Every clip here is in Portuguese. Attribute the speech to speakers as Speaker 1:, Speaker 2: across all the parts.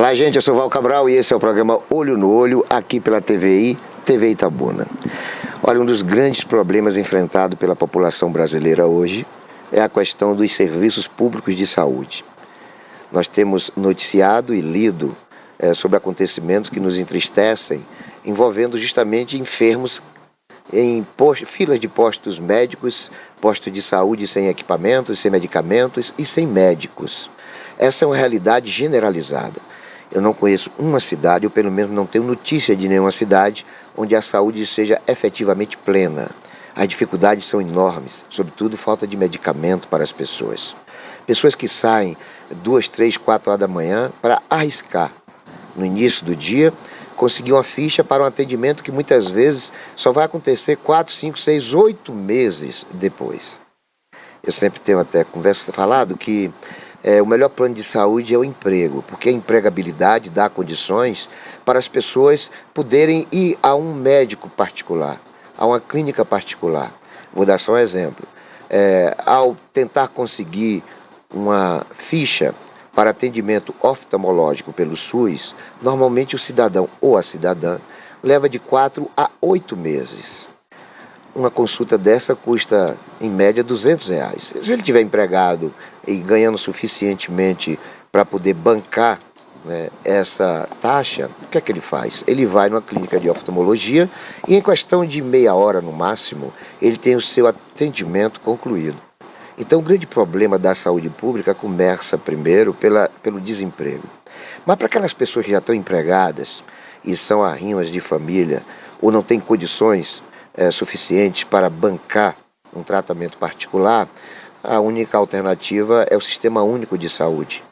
Speaker 1: Olá, gente, eu sou Val Cabral e esse é o programa Olho no Olho, aqui pela TVI, TV Itabuna. Olha, um dos grandes problemas enfrentados pela população brasileira hoje é a questão dos serviços públicos de saúde. Nós temos noticiado e lido sobre acontecimentos que nos entristecem, envolvendo justamente enfermos em filas de postos médicos, postos de saúde sem equipamentos, sem medicamentos e sem médicos. Essa é uma realidade generalizada. Eu não conheço uma cidade, ou pelo menos não tenho notícia de nenhuma cidade, onde a saúde seja efetivamente plena. As dificuldades são enormes, sobretudo falta de medicamento para as pessoas. Pessoas que saem 2, 3, 4 horas da manhã para arriscar, no início do dia, conseguir uma ficha para um atendimento que muitas vezes só vai acontecer 4, 5, 6, 8 meses depois. Eu sempre tenho até falado que o melhor plano de saúde é o emprego, porque a empregabilidade dá condições para as pessoas poderem ir a um médico particular, a uma clínica particular. Vou dar só um exemplo. Ao tentar conseguir uma ficha para atendimento oftalmológico pelo SUS, normalmente o cidadão ou a cidadã leva de 4 a 8 meses. Uma consulta dessa custa, em média, R$200. Se ele estiver empregado e ganhando suficientemente para poder bancar, né, essa taxa, o que é que ele faz? Ele vai numa clínica de oftalmologia e em questão de meia hora no máximo, ele tem o seu atendimento concluído. Então o grande problema da saúde pública começa primeiro pelo desemprego. Mas para aquelas pessoas que já estão empregadas e são arrimas de família ou não têm condições suficientes para bancar um tratamento particular, a única alternativa é o Sistema Único de Saúde.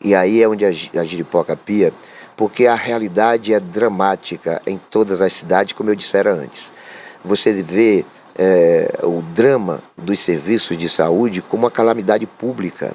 Speaker 1: E aí é onde a giripoca pia, porque a realidade é dramática em todas as cidades, como eu dissera antes. Você vê o drama dos serviços de saúde como uma calamidade pública.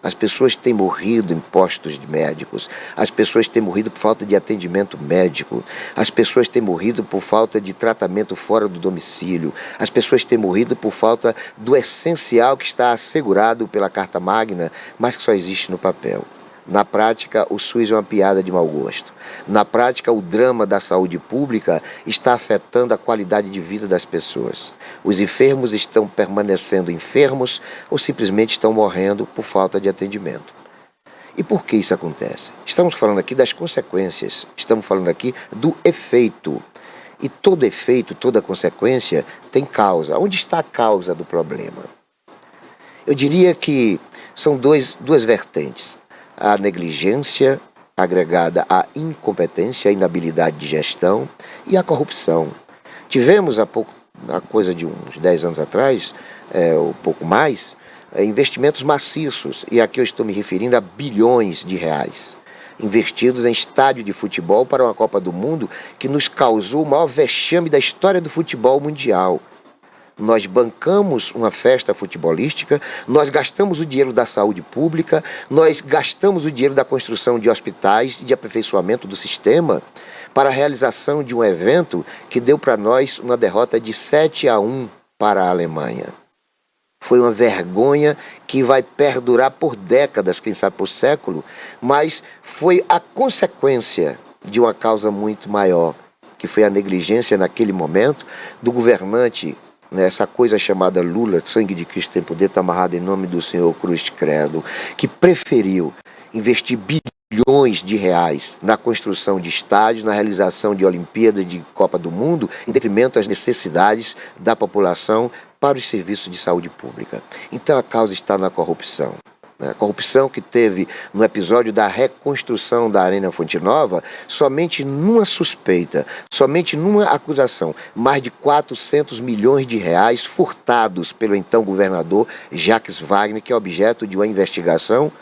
Speaker 1: As pessoas têm morrido em postos de médicos, as pessoas têm morrido por falta de atendimento médico, as pessoas têm morrido por falta de tratamento fora do domicílio, as pessoas têm morrido por falta do essencial que está assegurado pela Carta Magna, mas que só existe no papel. Na prática, o SUS é uma piada de mau gosto. Na prática, o drama da saúde pública está afetando a qualidade de vida das pessoas. Os enfermos estão permanecendo enfermos ou simplesmente estão morrendo por falta de atendimento. E por que isso acontece? Estamos falando aqui das consequências, estamos falando aqui do efeito. E todo efeito, toda consequência tem causa. Onde está a causa do problema? Eu diria que são duas vertentes. A negligência agregada à incompetência, à inabilidade de gestão e à corrupção. Tivemos há coisa de uns 10 anos atrás, ou pouco mais, investimentos maciços, e aqui eu estou me referindo a bilhões de reais, investidos em estádio de futebol para uma Copa do Mundo que nos causou o maior vexame da história do futebol mundial. Nós bancamos uma festa futebolística, nós gastamos o dinheiro da saúde pública, nós gastamos o dinheiro da construção de hospitais e de aperfeiçoamento do sistema para a realização de um evento que deu para nós uma derrota de 7-1 para a Alemanha. Foi uma vergonha que vai perdurar por décadas, quem sabe por século, mas foi a consequência de uma causa muito maior, que foi a negligência naquele momento do governante, essa coisa chamada Lula, sangue de Cristo tem poder, está amarrado em nome do Senhor Cruz Credo, que preferiu investir bilhões de reais na construção de estádios, na realização de Olimpíadas, de Copa do Mundo, em detrimento às necessidades da população para os serviços de saúde pública. Então a causa está na corrupção. A corrupção que teve no episódio da reconstrução da Arena Fonte Nova, somente numa suspeita, somente numa acusação, mais de 400 milhões de reais furtados pelo então governador Jacques Wagner, que é objeto de uma investigação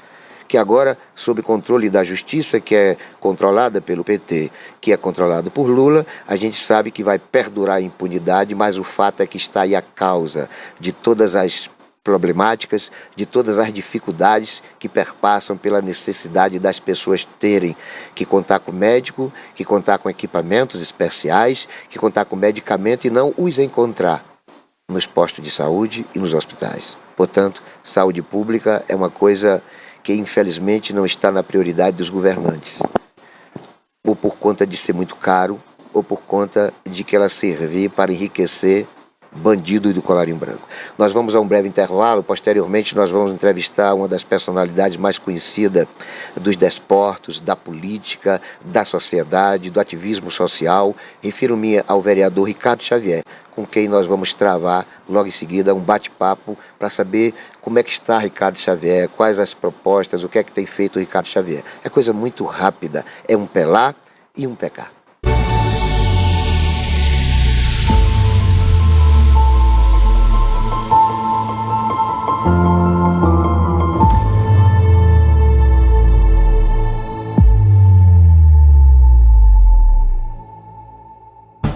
Speaker 1: que agora, sob controle da justiça, que é controlada pelo PT, que é controlado por Lula, a gente sabe que vai perdurar a impunidade, mas o fato é que está aí a causa de todas as problemáticas, de todas as dificuldades que perpassam pela necessidade das pessoas terem que contar com médico, que contar com equipamentos especiais, que contar com medicamento e não os encontrar nos postos de saúde e nos hospitais. Portanto, saúde pública é uma coisa que infelizmente não está na prioridade dos governantes. ou por conta de ser muito caro, ou por conta de que ela servir para enriquecer bandido do colarinho branco. Nós vamos a um breve intervalo, posteriormente nós vamos entrevistar uma das personalidades mais conhecidas dos desportos, da política, da sociedade, do ativismo social. Refiro-me ao vereador Ricardo Xavier, com quem nós vamos travar logo em seguida um bate-papo para saber como é que está Ricardo Xavier, quais as propostas, o que é que tem feito o Ricardo Xavier. É coisa muito rápida, é um pé lá e um pé cá.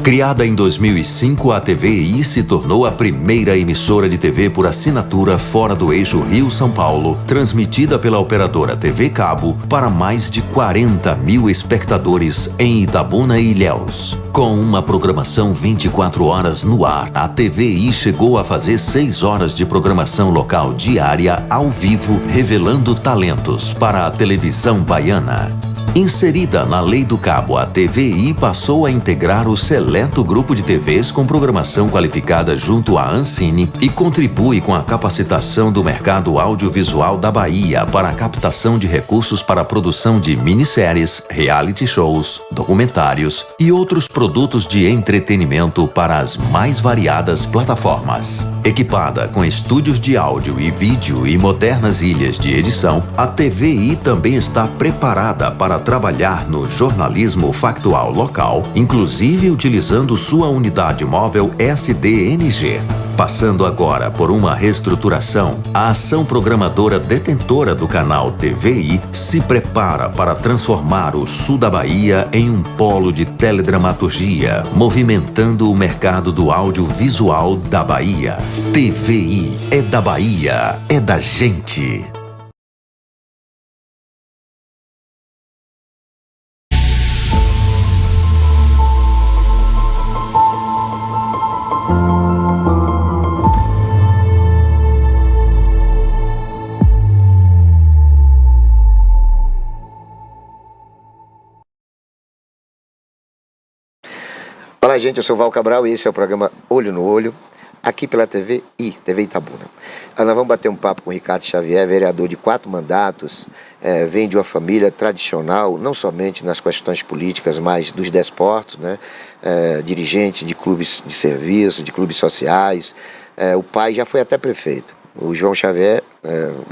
Speaker 2: Criada em 2005, a TVI se tornou a primeira emissora de TV por assinatura fora do eixo Rio-São Paulo, transmitida pela operadora TV Cabo para mais de 40 mil espectadores em Itabuna e Ilhéus. Com uma programação 24 horas no ar, a TVI chegou a fazer 6 horas de programação local diária ao vivo, revelando talentos para a televisão baiana. Inserida na Lei do Cabo, a TVI passou a integrar o seleto grupo de TVs com programação qualificada junto à Ancine e contribui com a capacitação do mercado audiovisual da Bahia para a captação de recursos para a produção de minisséries, reality shows, documentários e outros produtos de entretenimento para as mais variadas plataformas. Equipada com estúdios de áudio e vídeo e modernas ilhas de edição, a TVI também está preparada para trabalhar no jornalismo factual local, inclusive utilizando sua unidade móvel SDNG. Passando agora por uma reestruturação, a ação programadora detentora do canal TVI se prepara para transformar o sul da Bahia em um polo de teledramaturgia, movimentando o mercado do audiovisual da Bahia. TVI é da Bahia, é da gente.
Speaker 1: Olá, gente, eu sou Val Cabral e esse é o programa Olho no Olho, aqui pela TV Itabuna. Nós vamos bater um papo com o Ricardo Xavier, vereador de 4 mandatos, vem de uma família tradicional, não somente nas questões políticas, mas dos desportos, né? Dirigente de clubes de serviço, de clubes sociais. O pai já foi até prefeito. O João Xavier,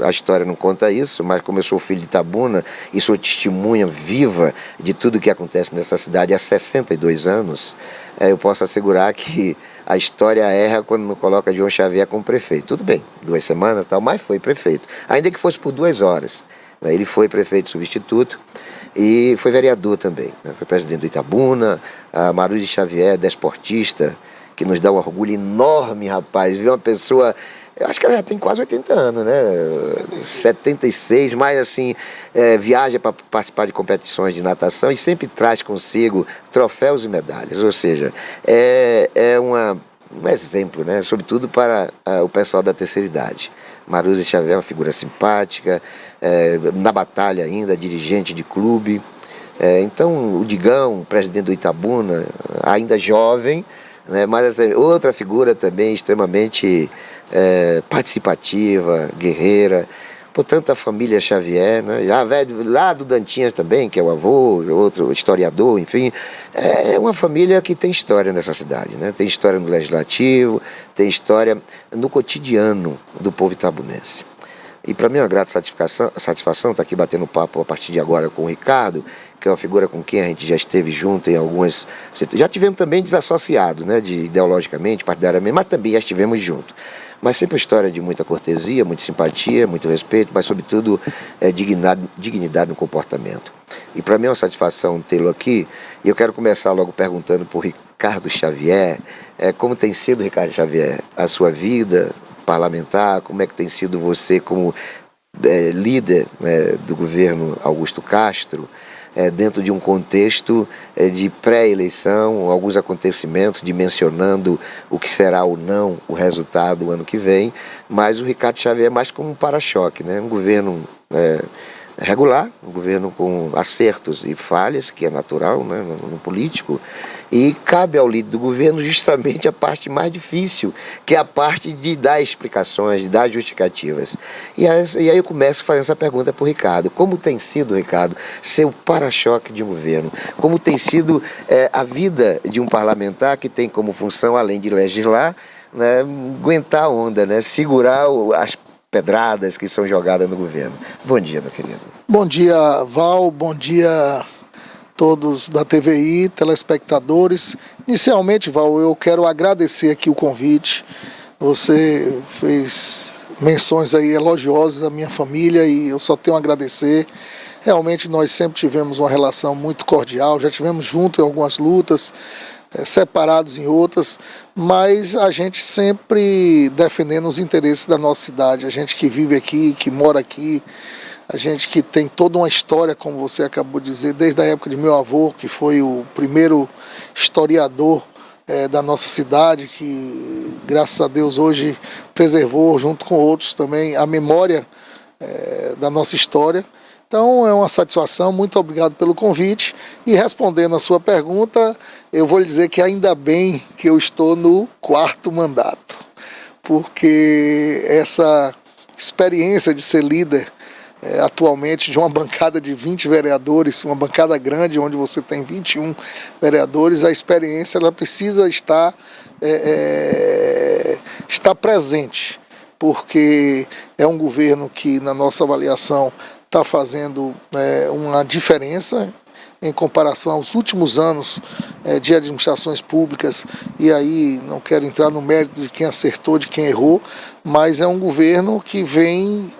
Speaker 1: a história não conta isso, mas como eu sou filho de Itabuna e sou testemunha viva de tudo que acontece nessa cidade há 62 anos, eu posso assegurar que a história erra quando não coloca João Xavier como prefeito. Tudo bem, 2 semanas e tal, mas foi prefeito. Ainda que fosse por 2 horas. Ele foi prefeito substituto e foi vereador também. Foi presidente do Itabuna, a Maruzzi Xavier, desportista, que nos dá um orgulho enorme, rapaz, ver uma pessoa... Eu acho que ela já tem quase 80 anos, né? 76, mas assim, viaja para participar de competições de natação e sempre traz consigo troféus e medalhas. Ou seja, é um exemplo, né? Sobretudo para o pessoal da terceira idade. Maruzzi Xavier é uma figura simpática, na batalha ainda, dirigente de clube. Então, o Digão, presidente do Itabuna, ainda jovem, né? Mas outra figura também extremamente participativa, guerreira. Portanto, a família Xavier, né? Já velho, lá do Dantinhas também, que é o avô, outro historiador, enfim, é uma família que tem história nessa cidade, né? Tem história no legislativo, tem história no cotidiano do povo itabunense. E para mim é uma grata satisfação estar aqui batendo papo a partir de agora com o Ricardo, que é uma figura com quem a gente já esteve junto em algumas... Já tivemos também desassociados, né, ideologicamente, partidariamente, mas também já estivemos juntos. Mas sempre uma história de muita cortesia, muita simpatia, muito respeito, mas sobretudo dignidade no comportamento. E para mim é uma satisfação tê-lo aqui, e eu quero começar logo perguntando para o Ricardo Xavier, como tem sido, Ricardo Xavier, a sua vida parlamentar, como é que tem sido você como líder, do governo Augusto Castro, dentro de um contexto de pré-eleição, alguns acontecimentos dimensionando o que será ou não o resultado do ano que vem, mas o Ricardo Xavier é mais como um para-choque, né? Um governo regular, um governo com acertos e falhas, que é natural, né, no político, e cabe ao líder do governo justamente a parte mais difícil, que é a parte de dar explicações, de dar justificativas. E aí eu começo fazendo essa pergunta para o Ricardo. Como tem sido, Ricardo, ser o para-choque de um governo? Como tem sido a vida de um parlamentar que tem como função, além de legislar, né, aguentar a onda, né, segurar as pedradas que são jogadas no governo. Bom dia, meu querido.
Speaker 3: Bom dia, Val. Bom dia todos da TVI, telespectadores. Inicialmente, Val, eu quero agradecer aqui o convite. Você fez menções aí elogiosas à minha família e eu só tenho a agradecer. Realmente nós sempre tivemos uma relação muito cordial, já tivemos juntos em algumas lutas, separados em outras, mas a gente sempre defendendo os interesses da nossa cidade, a gente que vive aqui, que mora aqui, a gente que tem toda uma história, como você acabou de dizer, desde a época de meu avô, que foi o primeiro historiador da nossa cidade, que graças a Deus hoje preservou, junto com outros também, a memória da nossa história. Então é uma satisfação, muito obrigado pelo convite. E respondendo a sua pergunta, eu vou lhe dizer que ainda bem que eu estou no 4º mandato, porque essa experiência de ser líder atualmente de uma bancada de 20 vereadores, uma bancada grande onde você tem 21 vereadores, a experiência ela precisa estar presente, porque é um governo que, na nossa avaliação, está fazendo uma diferença em comparação aos últimos anos de administrações públicas, e aí não quero entrar no mérito de quem acertou, de quem errou, mas é um governo que vem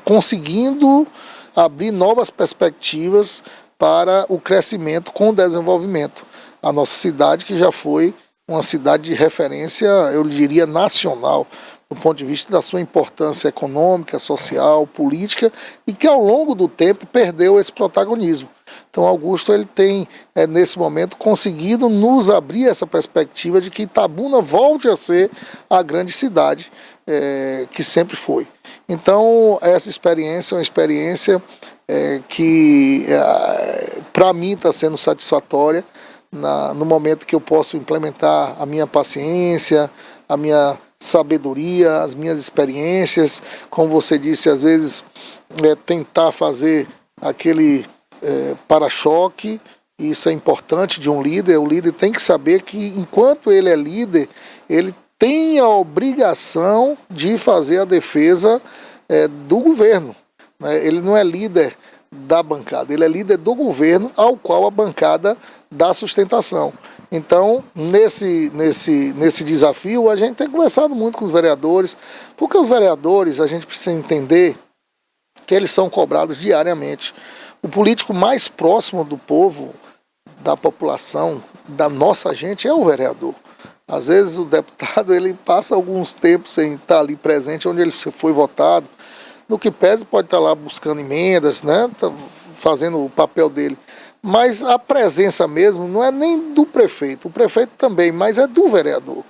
Speaker 3: conseguindo abrir novas perspectivas para o crescimento com o desenvolvimento. A nossa cidade, que já foi uma cidade de referência, eu diria, nacional, do ponto de vista da sua importância econômica, social, política, e que ao longo do tempo perdeu esse protagonismo. Então Augusto ele tem, nesse momento, conseguido nos abrir essa perspectiva de que Itabuna volte a ser a grande cidade que sempre foi. Então essa experiência é uma experiência que para mim está sendo satisfatória, no momento que eu posso implementar a minha paciência, a minha sabedoria, as minhas experiências, como você disse, às vezes tentar fazer aquele para-choque. Isso é importante de um líder. O líder tem que saber que, enquanto ele é líder, ele tem a obrigação de fazer a defesa do governo, né? Ele não é líder da bancada, ele é líder do governo ao qual a bancada dá sustentação. Então, nesse desafio, a gente tem conversado muito com os vereadores, porque os vereadores, a gente precisa entender que eles são cobrados diariamente. O político mais próximo do povo, da população, da nossa gente, é o vereador. Às vezes o deputado ele passa alguns tempos sem estar ali presente onde ele foi votado, no que pese pode estar lá buscando emendas, né, fazendo o papel dele. Mas a presença mesmo não é nem do prefeito, o prefeito também, mas é do vereador.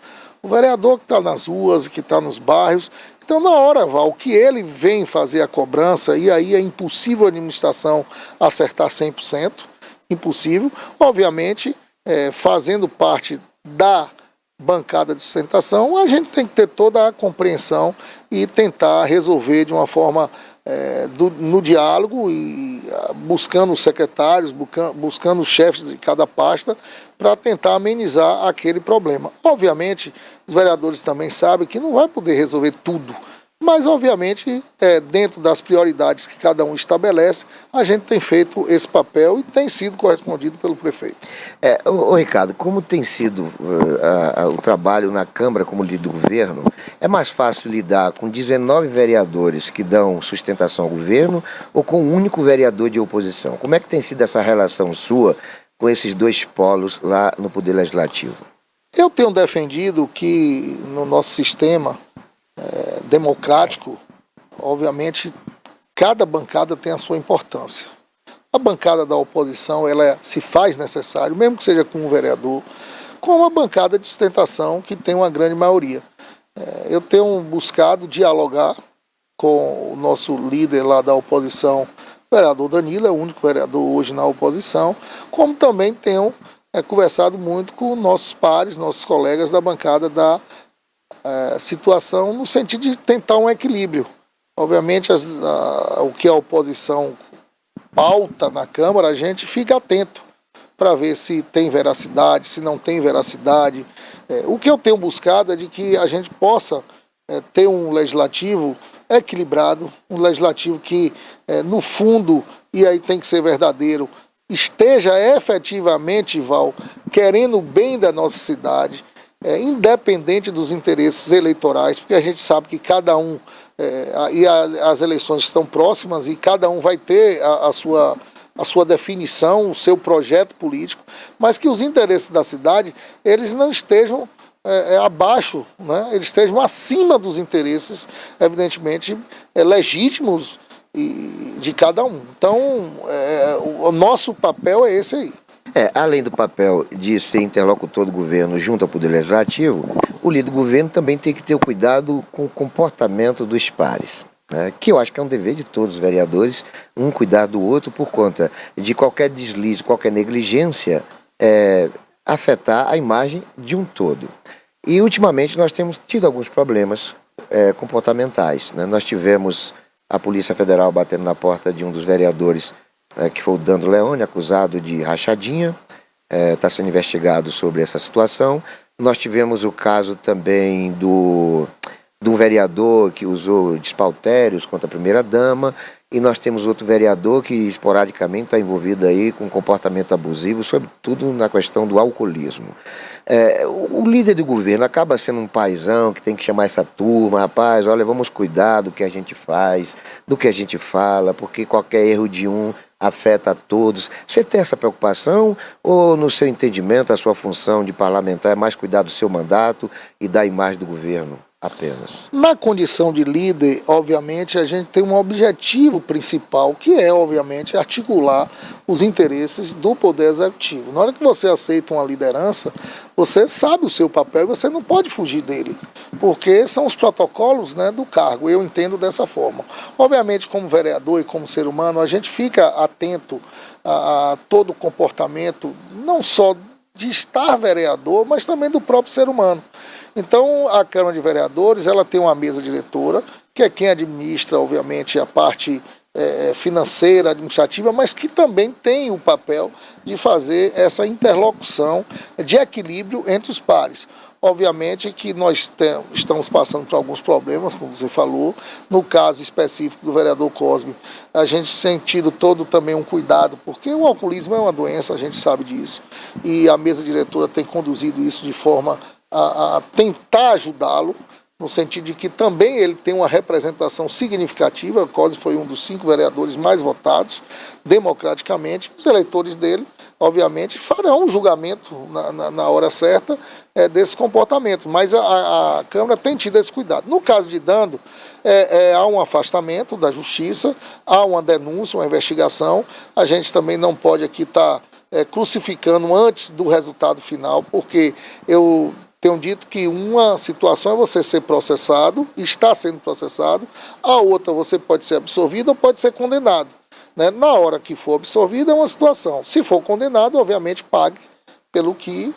Speaker 3: O vereador que está nas ruas, que está nos bairros. Então, na hora, Val, que ele vem fazer a cobrança, e aí é impossível a administração acertar 100%, impossível. Obviamente, fazendo parte da bancada de sustentação, a gente tem que ter toda a compreensão e tentar resolver de uma forma no diálogo e buscando os secretários, buscando os chefes de cada pasta para tentar amenizar aquele problema. Obviamente, os vereadores também sabem que não vai poder resolver tudo, mas obviamente, dentro das prioridades que cada um estabelece, a gente tem feito esse papel e tem sido correspondido pelo prefeito.
Speaker 1: Ricardo, como tem sido o trabalho na Câmara como líder do governo? É mais fácil lidar com 19 vereadores que dão sustentação ao governo ou com um único vereador de oposição? Como é que tem sido essa relação sua com esses dois polos lá no Poder Legislativo?
Speaker 3: Eu tenho defendido que no nosso sistema democrático, obviamente, cada bancada tem a sua importância. A bancada da oposição, ela se faz necessário, mesmo que seja com um vereador, com uma bancada de sustentação que tem uma grande maioria. Eu tenho buscado dialogar com o nosso líder lá da oposição, o vereador Danilo, é o único vereador hoje na oposição, como também tenho conversado muito com nossos pares, nossos colegas da bancada da situação, no sentido de tentar um equilíbrio. Obviamente, o que a oposição pauta na Câmara, a gente fica atento para ver se tem veracidade, se não tem veracidade. O que eu tenho buscado é de que a gente possa ter um legislativo equilibrado, um legislativo que, no fundo, e aí tem que ser verdadeiro, esteja efetivamente, Val, querendo o bem da nossa cidade, independente dos interesses eleitorais, porque a gente sabe que cada um, e as eleições estão próximas, e cada um vai ter a sua definição, o seu projeto político, mas que os interesses da cidade, eles não estejam abaixo, né? Eles estejam acima dos interesses, evidentemente, legítimos de cada um. Então, o nosso papel é esse aí.
Speaker 1: Além do papel de ser interlocutor do governo junto ao Poder Legislativo, o líder do governo também tem que ter o cuidado com o comportamento dos pares, né? Que eu acho que é um dever de todos os vereadores, um cuidar do outro por conta de qualquer deslize, qualquer negligência, afetar a imagem de um todo. E ultimamente nós temos tido alguns problemas comportamentais, né? Nós tivemos a Polícia Federal batendo na porta de um dos vereadores, que foi o Dando Leone, acusado de rachadinha, está sendo investigado sobre essa situação. Nós tivemos o caso também de um vereador que usou despauterios contra a primeira-dama, e nós temos outro vereador que esporadicamente está envolvido aí com comportamento abusivo, sobretudo na questão do alcoolismo. O líder do governo acaba sendo um paizão que tem que chamar essa turma, rapaz, olha, vamos cuidar do que a gente faz, do que a gente fala, porque qualquer erro de um afeta a todos. Você tem essa preocupação ou, no seu entendimento, a sua função de parlamentar é mais cuidar do seu mandato e da imagem do governo apenas?
Speaker 3: Na condição de líder, obviamente, a gente tem um objetivo principal, que é, obviamente, articular os interesses do Poder Executivo. Na hora que você aceita uma liderança, você sabe o seu papel e você não pode fugir dele, porque são os protocolos, né, do cargo. Eu entendo dessa forma. Obviamente, como vereador e como ser humano, a gente fica atento a todo o comportamento, não só de estar vereador, mas também do próprio ser humano. Então, a Câmara de Vereadores, ela tem uma mesa diretora, que é quem administra, obviamente, a parte financeira, administrativa, mas que também tem o papel de fazer essa interlocução de equilíbrio entre os pares. Obviamente que nós estamos passando por alguns problemas, como você falou. No caso específico do vereador Cosme, a gente tem tido todo também um cuidado, porque o alcoolismo é uma doença, a gente sabe disso, e a mesa diretora tem conduzido isso de forma a tentar ajudá-lo, no sentido de que também ele tem uma representação significativa. O Cosme foi um dos 5 vereadores mais votados democraticamente. Os eleitores dele, obviamente, farão um julgamento na hora certa desse comportamento, mas a Câmara tem tido esse cuidado. No caso de Dando, há um afastamento da Justiça, há uma denúncia, uma investigação. A gente também não pode aqui estar crucificando antes do resultado final, porque eu tenho dito que uma situação é você ser processado, está sendo processado, a outra você pode ser absolvido ou pode ser condenado, né? Na hora que for absolvido é uma situação, se for condenado, obviamente pague pelo que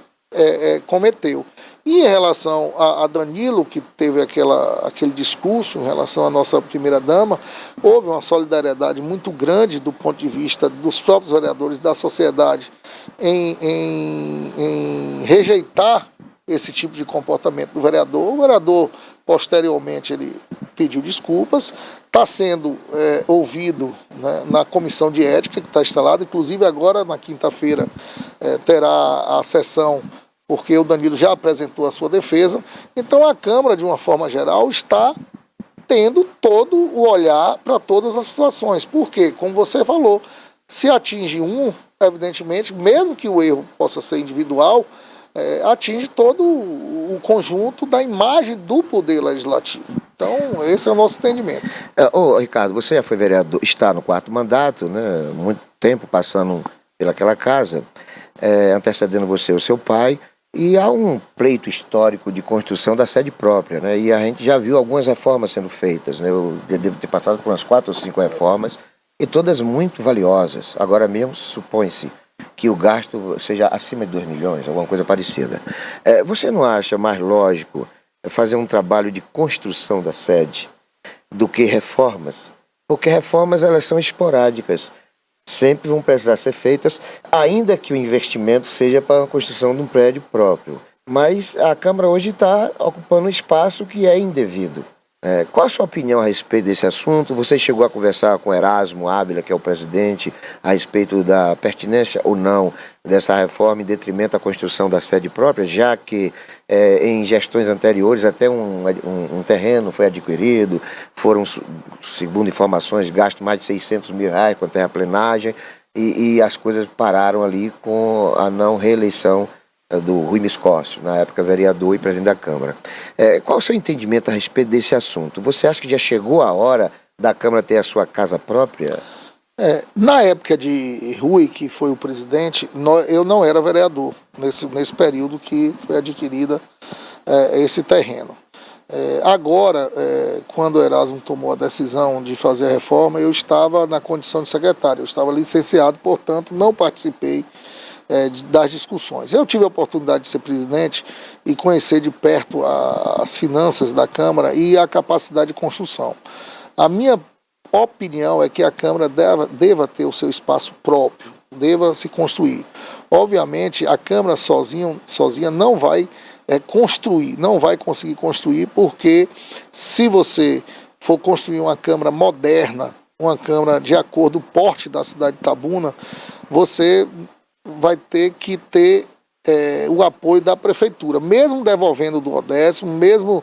Speaker 3: cometeu. E em relação a Danilo, que teve aquele discurso em relação à nossa primeira-dama, houve uma solidariedade muito grande do ponto de vista dos próprios vereadores, da sociedade, em rejeitar esse tipo de comportamento do vereador. O vereador, posteriormente, ele pediu desculpas, está sendo ouvido, né, na comissão de ética que está instalada, inclusive agora na quinta-feira terá a sessão, porque o Danilo já apresentou a sua defesa. Então a Câmara, de uma forma geral, está tendo todo o olhar para todas as situações, porque, como você falou, se atinge um, evidentemente, mesmo que o erro possa ser individual, atinge todo o conjunto da imagem do Poder Legislativo. Então, esse é o nosso entendimento.
Speaker 1: Ricardo, você já foi vereador, está no 4º mandato, né? Muito tempo passando pelaquela casa, antecedendo você o seu pai, E há um pleito histórico de construção da sede própria, né? E a gente já viu algumas reformas sendo feitas, né? Eu devo ter passado por umas 4 ou 5 reformas, e todas muito valiosas. Agora mesmo, supõe-se que o gasto seja acima de 2 milhões, alguma coisa parecida. Você não acha mais lógico fazer um trabalho de construção da sede do que reformas? Porque reformas, elas são esporádicas, sempre vão precisar ser feitas, ainda que o investimento seja para a construção de um prédio próprio. Mas a Câmara hoje está ocupando um espaço que é indevido. Qual a sua opinião a respeito desse assunto? Você chegou a conversar com Erasmo Ávila, que é o presidente, a respeito da pertinência ou não dessa reforma em detrimento da construção da sede própria, já que em gestões anteriores até um terreno foi adquirido, foram, segundo informações, gastos mais de 600 mil reais com terraplenagem e as coisas pararam ali com a não reeleição do Rui Miscócio, na época vereador e presidente da Câmara. Qual o seu entendimento a respeito desse assunto? Você acha que já chegou a hora da Câmara ter a sua casa própria?
Speaker 3: Na época de Rui, que foi o presidente, eu não era vereador nesse período que foi adquirida esse terreno. Agora, quando o Erasmo tomou a decisão de fazer a reforma, eu estava na condição de secretário, eu estava licenciado, portanto não participei das discussões. Eu tive a oportunidade de ser presidente e conhecer de perto as finanças da Câmara e a capacidade de construção. A minha opinião é que a Câmara deva ter o seu espaço próprio, deva se construir. Obviamente, a Câmara sozinha não vai construir, não vai conseguir construir, porque se você for construir uma Câmara moderna, uma Câmara de acordo com o porte da cidade de Itabuna, você vai ter que ter o apoio da prefeitura, mesmo devolvendo do Odécimo, mesmo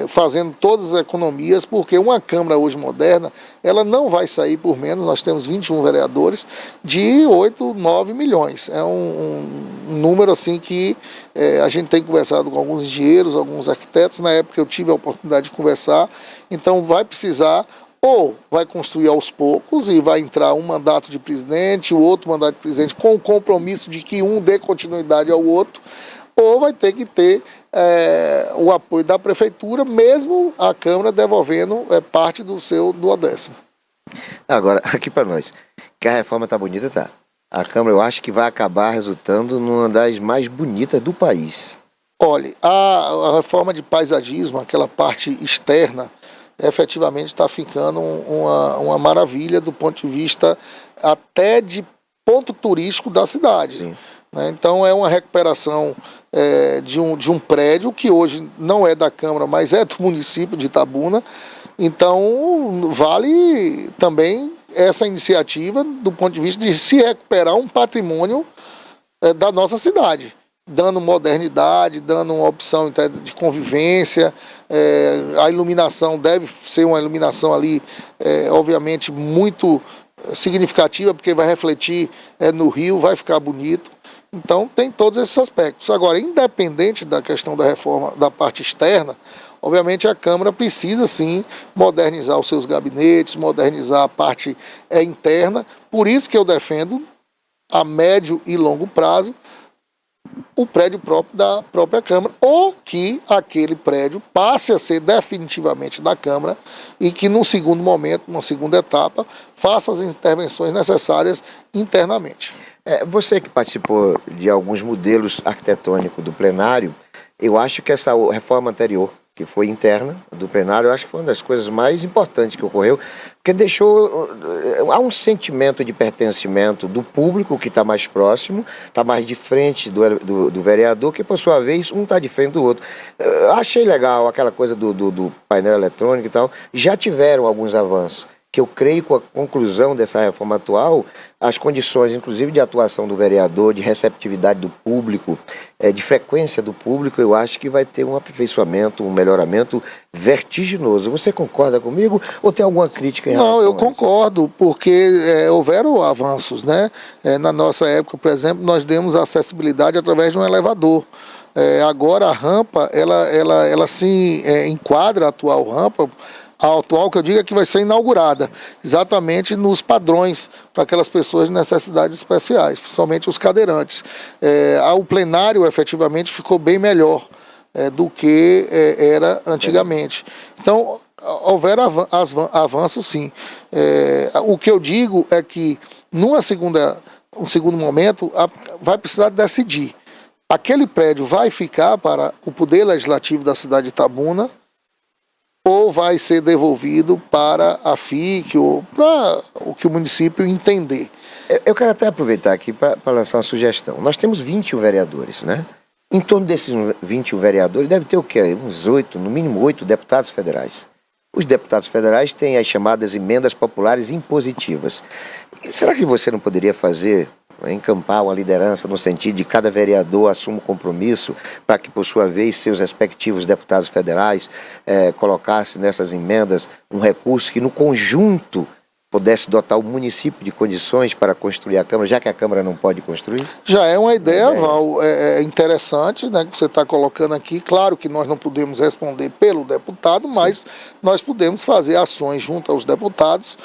Speaker 3: fazendo todas as economias, porque uma Câmara hoje moderna, ela não vai sair por menos, nós temos 21 vereadores, de 8, 9 milhões. É um número assim que a gente tem conversado com alguns engenheiros, alguns arquitetos, na época eu tive a oportunidade de conversar, então vai precisar, ou vai construir aos poucos e vai entrar um mandato de presidente, o outro mandato de presidente, com o compromisso de que um dê continuidade ao outro, ou vai ter que ter o apoio da prefeitura, mesmo a Câmara devolvendo parte do Odécimo.
Speaker 1: Agora, aqui para nós, que a reforma tá bonita, tá? A Câmara eu acho que vai acabar resultando numa das mais bonitas do país.
Speaker 3: Olha, a reforma de paisagismo, aquela parte externa, efetivamente está ficando uma maravilha do ponto de vista até de ponto turístico da cidade.
Speaker 1: Sim.
Speaker 3: Né? Então é uma recuperação de um prédio que hoje não é da Câmara, mas é do município de Itabuna. Então vale também essa iniciativa do ponto de vista de se recuperar um patrimônio da nossa cidade, dando modernidade, dando uma opção de convivência. A iluminação deve ser uma iluminação ali, obviamente, muito significativa, porque vai refletir no rio, vai ficar bonito. Então, tem todos esses aspectos. Agora, independente da questão da reforma da parte externa, obviamente a Câmara precisa, sim, modernizar os seus gabinetes, modernizar a parte interna. Por isso que eu defendo, a médio e longo prazo, o prédio próprio da própria Câmara, ou que aquele prédio passe a ser definitivamente da Câmara e que num segundo momento, numa segunda etapa, faça as intervenções necessárias internamente.
Speaker 1: Você que participou de alguns modelos arquitetônicos do plenário, eu acho que essa reforma anterior, que foi interna do plenário, eu acho que foi uma das coisas mais importantes que ocorreu, porque há um sentimento de pertencimento do público que está mais próximo, está mais de frente do vereador, que por sua vez um está de frente do outro. Eu achei legal aquela coisa do painel eletrônico e tal, já tiveram alguns avanços, que eu creio com a conclusão dessa reforma atual, as condições, inclusive, de atuação do vereador, de receptividade do público, de frequência do público, eu acho que vai ter um aperfeiçoamento, um melhoramento vertiginoso. Você concorda comigo ou tem alguma crítica em relação a isso?
Speaker 3: Não, eu concordo, porque houveram avanços, né? Na nossa época, por exemplo, nós demos acessibilidade através de um elevador. Agora a rampa, ela se enquadra, a atual rampa, A atual, que eu digo, é que vai ser inaugurada, exatamente nos padrões para aquelas pessoas de necessidades especiais, principalmente os cadeirantes. O plenário, efetivamente, ficou bem melhor do que era antigamente. Então, houver avanço, sim. O que eu digo é que, um segundo momento, vai precisar decidir. Aquele prédio vai ficar para o Poder Legislativo da cidade de Itabuna ou vai ser devolvido para a FIC ou para o que o município entender.
Speaker 1: Eu quero até aproveitar aqui para lançar uma sugestão. Nós temos 21 vereadores, né? Em torno desses 21 vereadores deve ter o quê? Uns 8, no mínimo 8 deputados federais. Os deputados federais têm as chamadas emendas populares impositivas. E será que você não poderia encampar uma liderança no sentido de cada vereador assuma um compromisso para que, por sua vez, seus respectivos deputados federais colocassem nessas emendas um recurso que, no conjunto, pudesse dotar o município de condições para construir a Câmara, já que a Câmara não pode construir?
Speaker 3: Já é uma ideia, Val, interessante, né, que você está colocando aqui. Claro que nós não podemos responder pelo deputado, mas nós podemos fazer ações junto aos deputados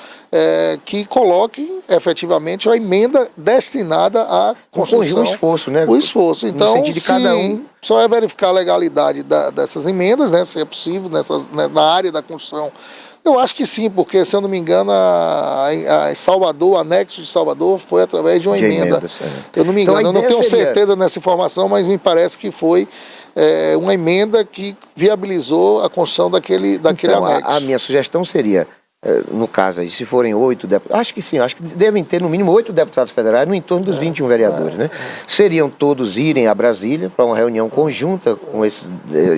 Speaker 3: que coloquem efetivamente a emenda destinada à construção.
Speaker 1: O esforço, né?
Speaker 3: O esforço. Então,
Speaker 1: no sentido de cada um.
Speaker 3: Só é verificar a legalidade dessas emendas, né, se é possível, na área da construção. Eu acho que sim, porque, se eu não me engano, a Salvador, o anexo de Salvador, foi através de uma emenda. Eu não me engano, eu não tenho certeza nessa informação, mas me parece que foi uma emenda que viabilizou a construção daquele anexo.
Speaker 1: A minha sugestão seria, no caso aí, se forem 8 deputados, acho que sim, acho que devem ter no mínimo 8 deputados federais no entorno dos 21 vereadores, né? Seriam todos irem a Brasília para uma reunião conjunta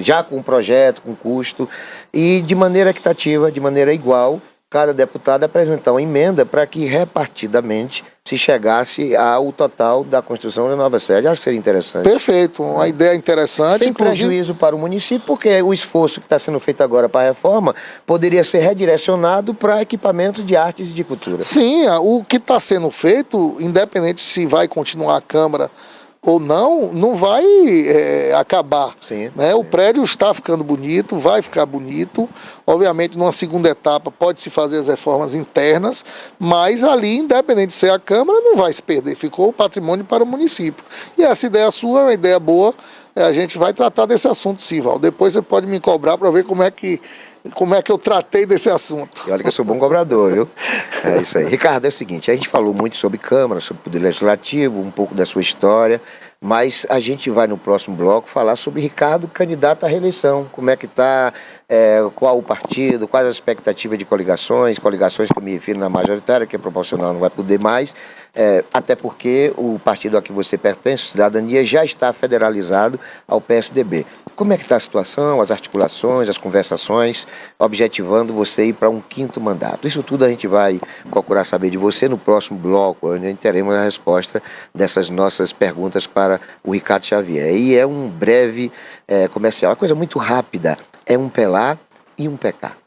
Speaker 1: já com um projeto, com custo, e de maneira equitativa, de maneira igual, cada deputado apresentar uma emenda para que repartidamente se chegasse ao total da construção da nova sede. Acho que seria interessante.
Speaker 3: Perfeito, uma ideia interessante.
Speaker 1: Sem prejuízo para o município, porque o esforço que está sendo feito agora para a reforma poderia ser redirecionado para equipamento de artes e de cultura.
Speaker 3: Sim, o que está sendo feito, independente se vai continuar a Câmara ou não vai acabar.
Speaker 1: Sim,
Speaker 3: né?
Speaker 1: sim.
Speaker 3: O prédio está ficando bonito, vai ficar bonito. Obviamente, numa segunda etapa, pode-se fazer as reformas internas, mas ali, independente de ser a Câmara, não vai se perder. Ficou o patrimônio para o município. E essa ideia sua é uma ideia boa. A gente vai tratar desse assunto, sim, Val. Depois você pode me cobrar para ver como é que eu tratei desse assunto.
Speaker 1: E olha que eu sou bom cobrador, viu? É isso aí. Ricardo, é o seguinte, a gente falou muito sobre Câmara, sobre Poder Legislativo, um pouco da sua história, mas a gente vai no próximo bloco falar sobre Ricardo, candidato à reeleição. Como é que está, qual o partido, quais as expectativas de coligações que eu me refiro na majoritária, que é proporcional, não vai poder mais, até porque o partido a que você pertence, Cidadania, já está federalizado ao PSDB. Como é que está a situação, as articulações, as conversações, objetivando você ir para um 5º mandato? Isso tudo a gente vai procurar saber de você no próximo bloco, onde teremos a resposta dessas nossas perguntas para o Ricardo Xavier. E é um breve comercial, uma coisa muito rápida, é um pelar e um pecar.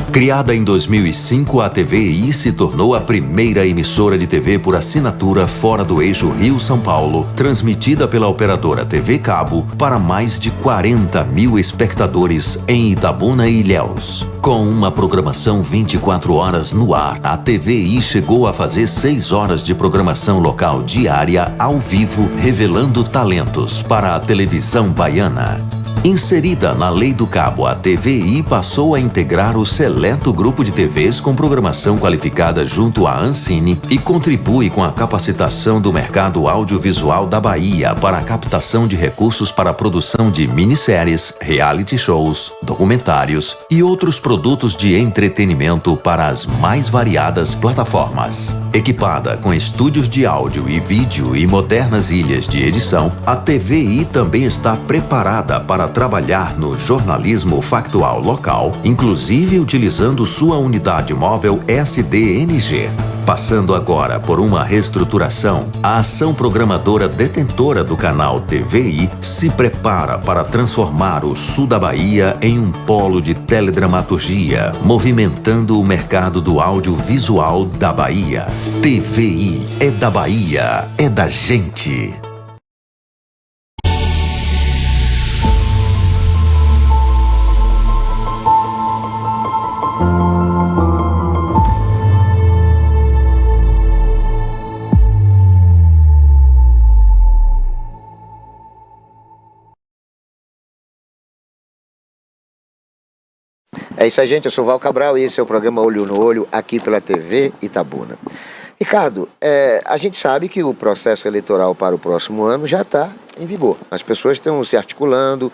Speaker 2: Criada em 2005, a TVI se tornou a primeira emissora de TV por assinatura fora do eixo Rio-São Paulo, transmitida pela operadora TV Cabo para mais de 40 mil espectadores em Itabuna e Ilhéus. Com uma programação 24 horas no ar, a TVI chegou a fazer 6 horas de programação local diária ao vivo, revelando talentos para a televisão baiana. Inserida na Lei do Cabo, a TVI passou a integrar o seleto grupo de TVs com programação qualificada junto à Ancine e contribui com a capacitação do mercado audiovisual da Bahia para a captação de recursos para a produção de minisséries, reality shows, documentários e outros produtos de entretenimento para as mais variadas plataformas. Equipada com estúdios de áudio e vídeo e modernas ilhas de edição, a TVI também está preparada para para trabalhar no jornalismo factual local, inclusive utilizando sua unidade móvel SDNG. Passando agora por uma reestruturação, a ação programadora detentora do canal TVI se prepara para transformar o sul da Bahia em um polo de teledramaturgia, movimentando o mercado do audiovisual da Bahia. TVI é da Bahia, é da gente.
Speaker 1: É isso aí, gente. Eu sou Val Cabral e esse é o programa Olho no Olho, aqui pela TV Itabuna. Ricardo, a gente sabe que o processo eleitoral para o próximo ano já está em vigor. As pessoas estão se articulando,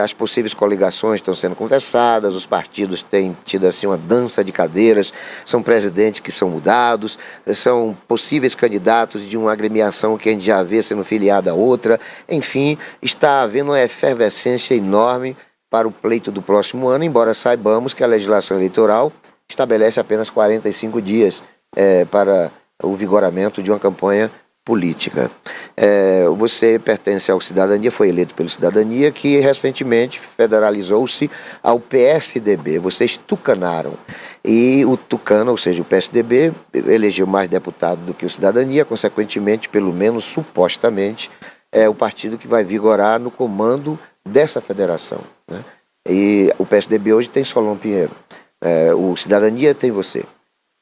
Speaker 1: as possíveis coligações estão sendo conversadas, os partidos têm tido assim uma dança de cadeiras, são presidentes que são mudados, são possíveis candidatos de uma agremiação que a gente já vê sendo filiada a outra. Enfim, está havendo uma efervescência enorme para o pleito do próximo ano, embora saibamos que a legislação eleitoral estabelece apenas 45 dias para o vigoramento de uma campanha política. Você pertence ao Cidadania, foi eleito pelo Cidadania, que recentemente federalizou-se ao PSDB. Vocês tucanaram. E o tucano, ou seja, o PSDB, elegeu mais deputado do que o Cidadania, consequentemente, pelo menos supostamente, é o partido que vai vigorar no comando dessa federação, né? E o PSDB hoje tem Solon Pinheiro, o Cidadania tem você.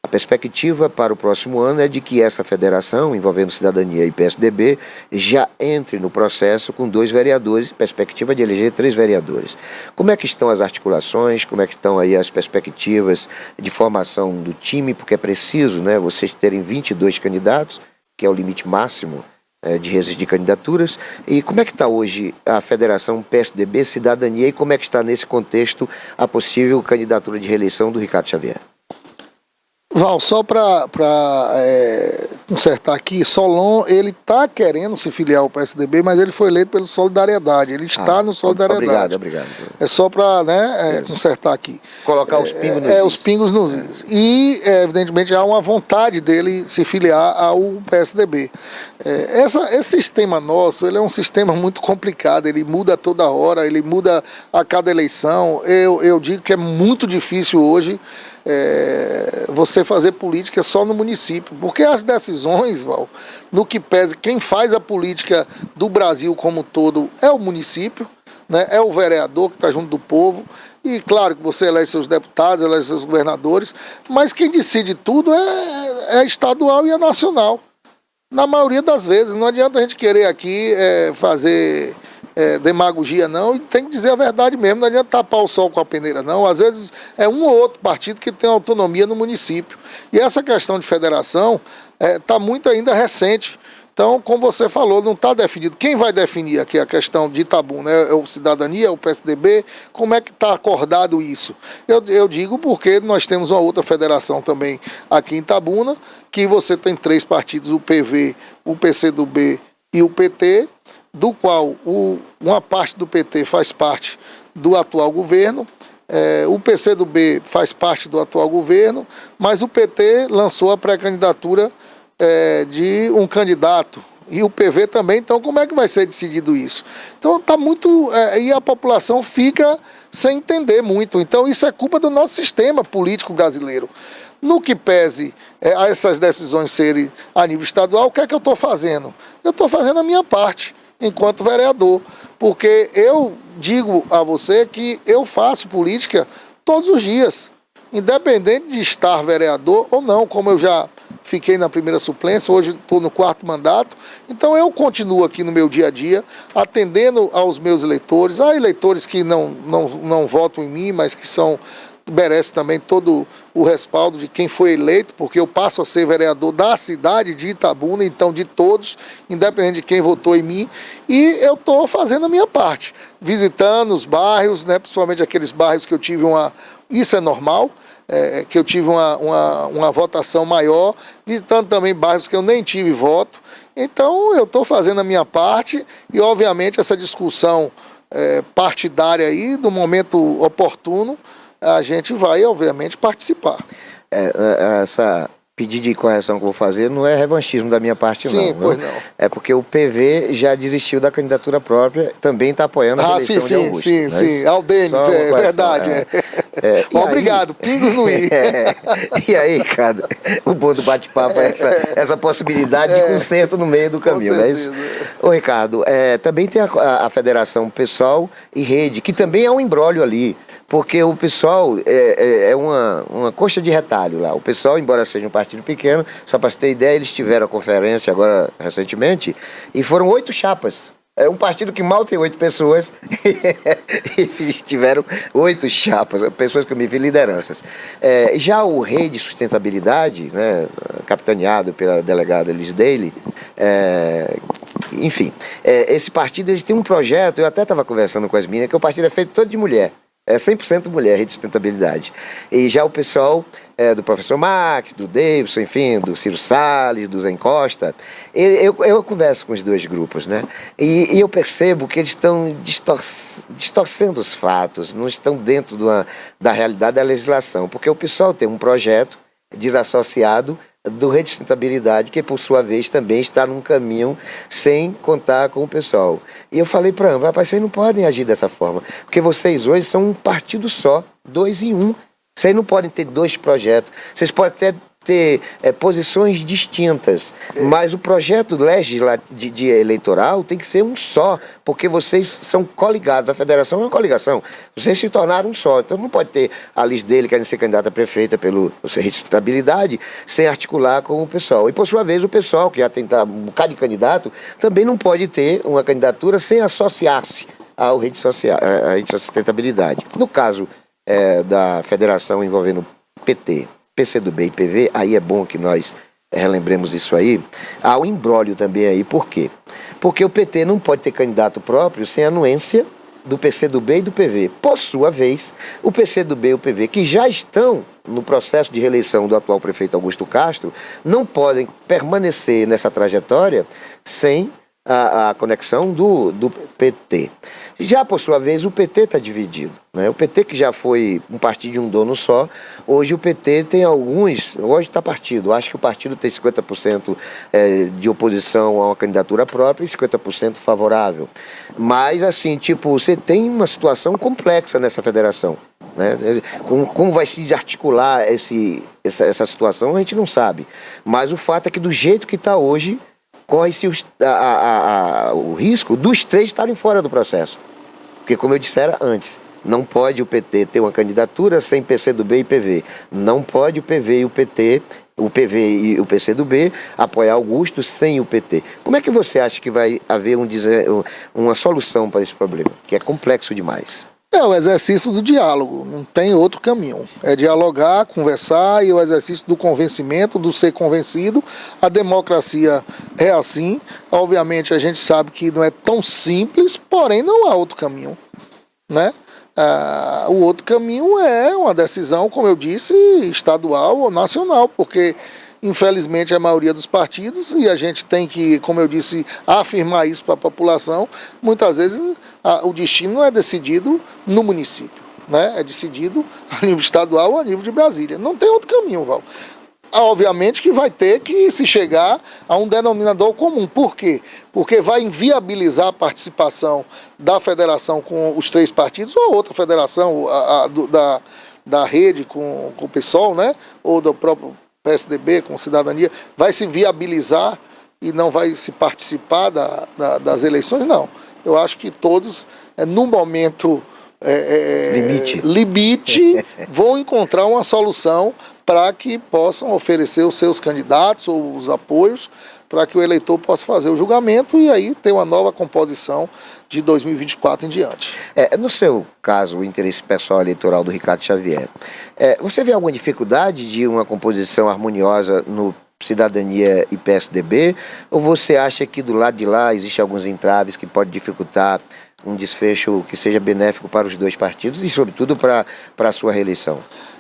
Speaker 1: A perspectiva para o próximo ano é de que essa federação, envolvendo Cidadania e PSDB, já entre no processo com 2 vereadores, perspectiva de eleger 3 vereadores. Como é que estão as articulações, como é que estão aí as perspectivas de formação do time, porque é preciso, né, vocês terem 22 candidatos, que é o limite máximo de registro de candidaturas, e como é que está hoje a Federação PSDB Cidadania e como é que está nesse contexto a possível candidatura de reeleição do Ricardo Xavier?
Speaker 3: Val, só para consertar aqui, Solon, ele está querendo se filiar ao PSDB, mas ele foi eleito pelo Solidariedade, ele está no Solidariedade.
Speaker 1: Obrigado.
Speaker 3: É só para consertar aqui.
Speaker 1: Colocar os pingos nos is.
Speaker 3: Os pingos nos is. E, evidentemente, há uma vontade dele se filiar ao PSDB. Esse sistema nosso, ele é um sistema muito complicado, ele muda toda hora, ele muda a cada eleição. Eu digo que é muito difícil hoje você fazer política só no município, porque as decisões, Val, no que pese, quem faz a política do Brasil como um todo é o município, né? É o vereador que está junto do povo, e claro que você elege seus deputados, elege seus governadores, mas quem decide tudo é estadual e é nacional, na maioria das vezes. Não adianta a gente querer aqui fazer demagogia não, e tem que dizer a verdade mesmo, não adianta tapar o sol com a peneira não, às vezes é um ou outro partido que tem autonomia no município, e essa questão de federação está muito ainda recente. Então, como você falou, não está definido. Quem vai definir aqui a questão de Itabuna? É o Cidadania, é o PSDB? Como é que está acordado isso? Eu digo porque nós temos uma outra federação também aqui em Itabuna, que você tem 3 partidos, o PV, o PCdoB e o PT, do qual uma parte do PT faz parte do atual governo, o PCdoB faz parte do atual governo, mas o PT lançou a pré-candidatura de um candidato, e o PV também. Então como é que vai ser decidido isso? Então está muito, e a população fica sem entender muito. Então isso é culpa do nosso sistema político brasileiro. No que pese a essas decisões serem a nível estadual, o que é que eu estou fazendo? Eu estou fazendo a minha parte enquanto vereador, porque eu digo a você que eu faço política todos os dias, independente de estar vereador ou não, como eu já fiquei na primeira suplência, hoje estou no 4º mandato, então eu continuo aqui no meu dia a dia, atendendo aos meus eleitores, há eleitores que não votam em mim, mas que merece também todo o respaldo de quem foi eleito, porque eu passo a ser vereador da cidade de Itabuna, então de todos, independente de quem votou em mim, e eu estou fazendo a minha parte, visitando os bairros, né, principalmente aqueles bairros que eu tive isso é normal, que eu tive uma votação maior, visitando também bairros que eu nem tive voto. Então eu estou fazendo a minha parte, e obviamente essa discussão partidária aí, do momento oportuno, a gente vai, obviamente, participar.
Speaker 1: Essa pedido de correção que eu vou fazer não é revanchismo da minha parte, não.
Speaker 3: Sim, pois não.
Speaker 1: É porque o PV já desistiu da candidatura própria, também está apoiando a eleição de Augusto.
Speaker 3: Sim. Aldenes, é verdade. Obrigado, pingo no i.
Speaker 1: E aí, Ricardo, o bom do bate-papo é essa possibilidade de conserto no meio do caminho, não é isso? Ô, Ricardo, também tem a Federação Pessoal e Rede, que também é um imbróglio ali. Porque o PSOL é uma coxa de retalho lá. O PSOL, embora seja um partido pequeno, só para você ter ideia, eles tiveram a conferência agora recentemente e foram 8 chapas. É um partido que mal tem 8 pessoas e tiveram 8 chapas, pessoas que eu me vi lideranças. Já o Rei de Sustentabilidade, né, capitaneado pela delegada Elis Daly, enfim, esse partido eles têm um projeto, eu até estava conversando com as meninas, que o partido é feito todo de mulher. É 100% mulher, Rede de Sustentabilidade. E já o pessoal do professor Max, do Davidson, enfim, do Ciro Salles, do Zé Costa, eu converso com os dois grupos, né? E eu percebo que eles estão distorcendo os fatos, não estão dentro da realidade da legislação, porque o pessoal tem um projeto desassociado do Rede de Sustentabilidade, que por sua vez também está num caminho sem contar com o pessoal. E eu falei para ambos, rapaz, vocês não podem agir dessa forma, porque vocês hoje são um partido só, 2 em 1. Vocês não podem ter 2 projetos, vocês podem até ter posições distintas, mas o projeto de eleitoral tem que ser um só, porque vocês são coligados, a federação é uma coligação, vocês se tornaram um só, então não pode ter a Liz dele querendo ser candidata a prefeita pelo Rede de Sustentabilidade sem articular com o pessoal. E por sua vez o pessoal, que já tem um bocado de candidato, também não pode ter uma candidatura sem associar-se ao Rede de Sustentabilidade. No caso da federação envolvendo PT, PCdoB e PV, aí é bom que nós relembremos isso aí. Há um imbróglio também aí, por quê? Porque o PT não pode ter candidato próprio sem anuência do PCdoB e do PV. Por sua vez, o PCdoB e o PV, que já estão no processo de reeleição do atual prefeito Augusto Castro, não podem permanecer nessa trajetória sem a conexão do PT. Já, por sua vez, o PT está dividido, né? O PT, que já foi um partido de um dono só, hoje o PT tem hoje está partido. Acho que o partido tem 50% de oposição a uma candidatura própria e 50% favorável. Mas, assim, você tem uma situação complexa nessa federação, né? Como vai se desarticular essa situação, a gente não sabe. Mas o fato é que, do jeito que está hoje, corre-se o risco dos 3 estarem fora do processo. Porque, como eu dissera antes, não pode o PT ter uma candidatura sem PCdoB e PV. Não pode o PV e o PT, o PV e o PCdoB apoiar Augusto sem o PT. Como é que você acha que vai haver uma solução para esse problema, que é complexo demais?
Speaker 3: É o exercício do diálogo, não tem outro caminho. É dialogar, conversar e o exercício do convencimento, do ser convencido. A democracia é assim. Obviamente a gente sabe que não é tão simples, porém não há outro caminho, né? O outro caminho é uma decisão, como eu disse, estadual ou nacional, porque infelizmente a maioria dos partidos, e a gente tem que, como eu disse, afirmar isso para a população, muitas vezes o destino não é decidido no município, né? É decidido a nível estadual ou a nível de Brasília. Não tem outro caminho, Val. Obviamente que vai ter que se chegar a um denominador comum. Por quê? Porque vai inviabilizar a participação da federação com os 3 partidos ou outra federação da rede com o PSOL, né? Ou do próprio PSDB com Cidadania, vai se viabilizar e não vai se participar das eleições? Não. Eu acho que todos, no momento limite, vão encontrar uma solução para que possam oferecer os seus candidatos ou os apoios para que o eleitor possa fazer o julgamento e aí ter uma nova composição de 2024 em diante.
Speaker 1: No seu caso, o interesse pessoal eleitoral do Ricardo Xavier, você vê alguma dificuldade de uma composição harmoniosa no Cidadania e PSDB, ou você acha que do lado de lá existem alguns entraves que podem dificultar um desfecho que seja benéfico para os dois partidos e, sobretudo, para a sua reeleição?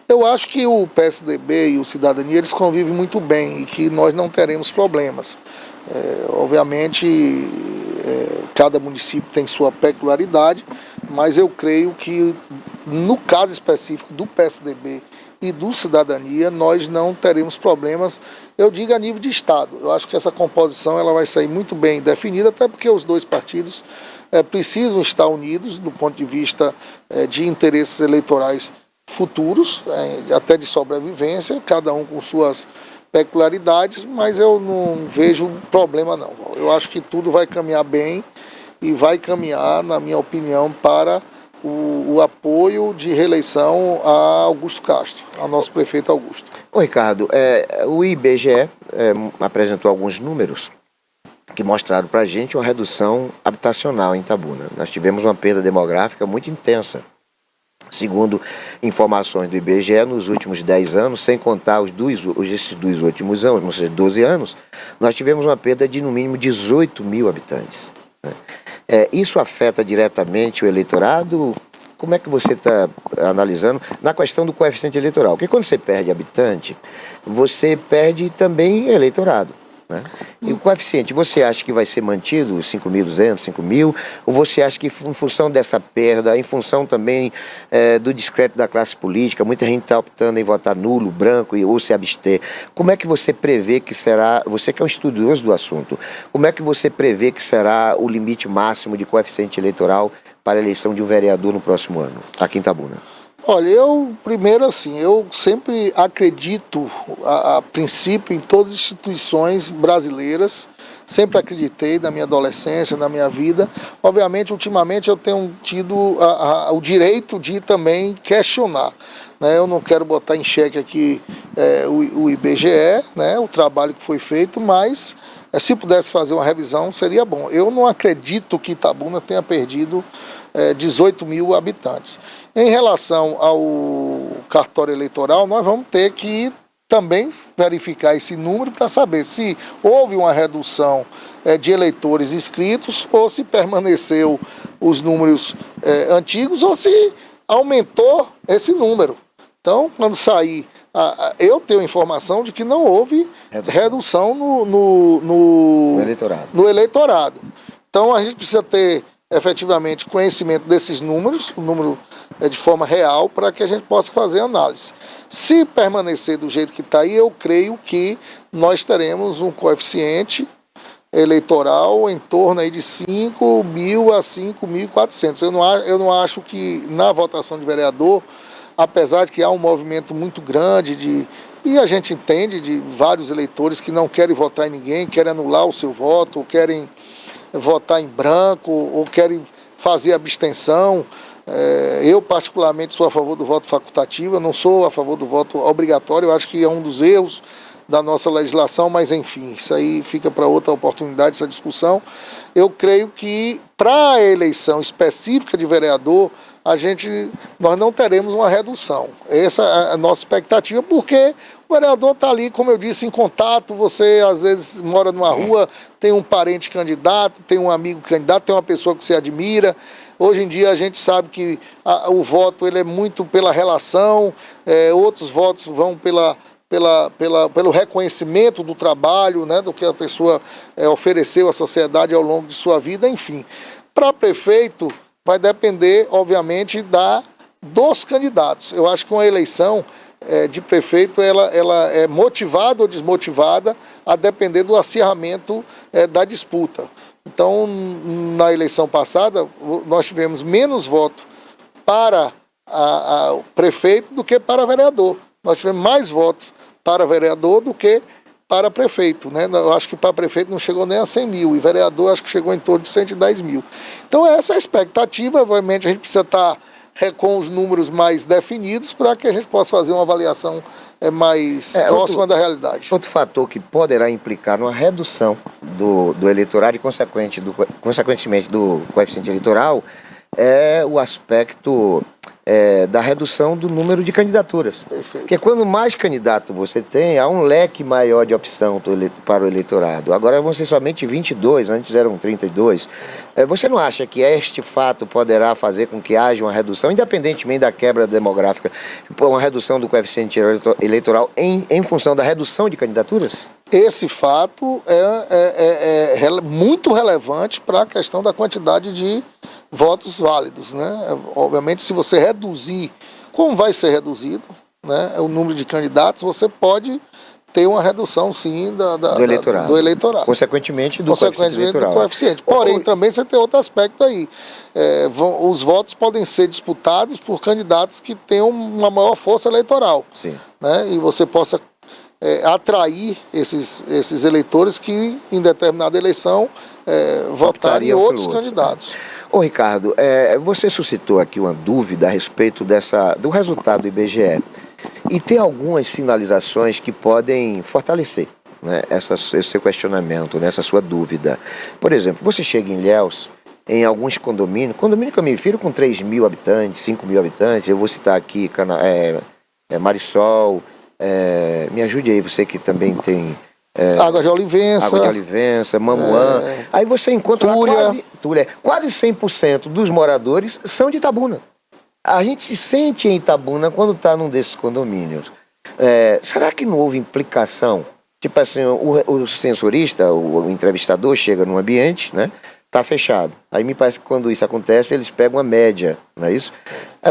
Speaker 3: Eu acho que o PSDB e o Cidadania eles convivem muito bem e que nós não teremos problemas. Obviamente, cada município tem sua peculiaridade, mas eu creio que no caso específico do PSDB e do Cidadania, nós não teremos problemas, eu digo a nível de Estado. Eu acho que essa composição ela vai sair muito bem definida, até porque os dois partidos precisam estar unidos do ponto de vista de interesses eleitorais futuros, até de sobrevivência, cada um com suas peculiaridades, mas eu não vejo problema não. Eu acho que tudo vai caminhar bem e vai caminhar, na minha opinião, para o apoio de reeleição a Augusto Castro, ao nosso prefeito Augusto.
Speaker 1: Ô Ricardo, o IBGE apresentou alguns números que mostraram para a gente uma redução habitacional em Itabuna. Nós tivemos uma perda demográfica muito intensa. Segundo informações do IBGE, nos últimos 10 anos, sem contar esses dois últimos anos, ou seja, 12 anos, nós tivemos uma perda de no mínimo 18 mil habitantes. Isso afeta diretamente o eleitorado? Como é que você está analisando na questão do coeficiente eleitoral? Porque quando você perde habitante, você perde também eleitorado, né? E o coeficiente, você acha que vai ser mantido 5.200, 5.000? Ou você acha que em função dessa perda, em função também do descrédito da classe política, muita gente está optando em votar nulo, branco ou se abster, como é que você prevê que será, você que é um estudioso do assunto, como é que você prevê que será o limite máximo de coeficiente eleitoral para a eleição de um vereador no próximo ano, aqui em Itabuna?
Speaker 3: Olha, eu sempre acredito, a princípio, em todas as instituições brasileiras, sempre acreditei na minha adolescência, na minha vida. Obviamente, ultimamente eu tenho tido o direito de também questionar, né? Eu não quero botar em xeque aqui o IBGE, né? O trabalho que foi feito, mas se pudesse fazer uma revisão seria bom. Eu não acredito que Itabuna tenha perdido 18 mil habitantes. Em relação ao cartório eleitoral, nós vamos ter que também verificar esse número para saber se houve uma redução de eleitores inscritos ou se permaneceu os números antigos ou se aumentou esse número. Então, quando sair, eu tenho informação de que não houve redução no eleitorado. Então, a gente precisa ter efetivamente conhecimento desses números, o número de forma real, para que a gente possa fazer análise. Se permanecer do jeito que está aí, eu creio que nós teremos um coeficiente eleitoral em torno aí de 5.000 a 5.400. Eu não acho que na votação de vereador, apesar de que há um movimento muito grande e a gente entende de vários eleitores que não querem votar em ninguém, querem anular o seu voto, ou querem votar em branco, ou querem fazer abstenção. Eu particularmente sou a favor do voto facultativo, eu não sou a favor do voto obrigatório, eu acho que é um dos erros da nossa legislação, mas enfim, isso aí fica para outra oportunidade, essa discussão. Eu creio que para a eleição específica de vereador, nós não teremos uma redução. Essa é a nossa expectativa, porque o vereador está ali, como eu disse, em contato. Você às vezes mora numa rua, tem um parente candidato, tem um amigo candidato, tem uma pessoa que você admira. Hoje em dia a gente sabe que o voto ele é muito pela relação, outros votos vão pelo reconhecimento do trabalho, né, do que a pessoa ofereceu à sociedade ao longo de sua vida, enfim. Para prefeito, vai depender, obviamente, dos candidatos. Eu acho que uma eleição de prefeito, ela é motivada ou desmotivada a depender do acirramento da disputa. Então, na eleição passada, nós tivemos menos votos para o prefeito do que para vereador. Nós tivemos mais votos para vereador do que para prefeito, né? Eu acho que para prefeito não chegou nem a 100 mil, e vereador acho que chegou em torno de 110 mil. Então essa é a expectativa, obviamente a gente precisa estar com os números mais definidos para que a gente possa fazer uma avaliação mais próxima da realidade.
Speaker 1: Outro fator que poderá implicar numa redução do eleitorado e consequentemente do coeficiente eleitoral é o aspecto da redução do número de candidaturas.
Speaker 3: Perfeito.
Speaker 1: Porque quando mais candidato você tem, há um leque maior de opção para o eleitorado. Agora vão ser somente 22, antes eram 32. Você não acha que este fato poderá fazer com que haja uma redução, independentemente da quebra demográfica, uma redução do coeficiente eleitoral em função da redução de candidaturas?
Speaker 3: Esse fato é muito relevante para a questão da quantidade de votos válidos, né? Obviamente, se você reduzir, como vai ser reduzido, né, o número de candidatos, você pode ter uma redução, sim, do eleitorado.
Speaker 1: Consequentemente, do coeficiente.
Speaker 3: Porém, também você tem outro aspecto aí. Os votos podem ser disputados por candidatos que tenham uma maior força eleitoral.
Speaker 1: Sim.
Speaker 3: Né, e você possa atrair esses eleitores que, em determinada eleição, votarem em outros candidatos.
Speaker 1: Ô Ricardo, você suscitou aqui uma dúvida a respeito do resultado do IBGE. E tem algumas sinalizações que podem fortalecer, né, esse seu questionamento, né, essa sua dúvida. Por exemplo, você chega em Ilhéus, em alguns condomínio que eu me refiro com 3 mil habitantes, 5 mil habitantes, eu vou citar aqui Marisol, me ajude aí, você que também tem...
Speaker 3: Água de Olivença,
Speaker 1: Mamuã. Aí você encontra quase 100% dos moradores são de Itabuna. A gente se sente em Itabuna quando está num desses condomínios. Será que não houve implicação? Tipo assim, o sensorista, o entrevistador chega num ambiente, né? Está fechado. Aí me parece que quando isso acontece, eles pegam a média, não é isso?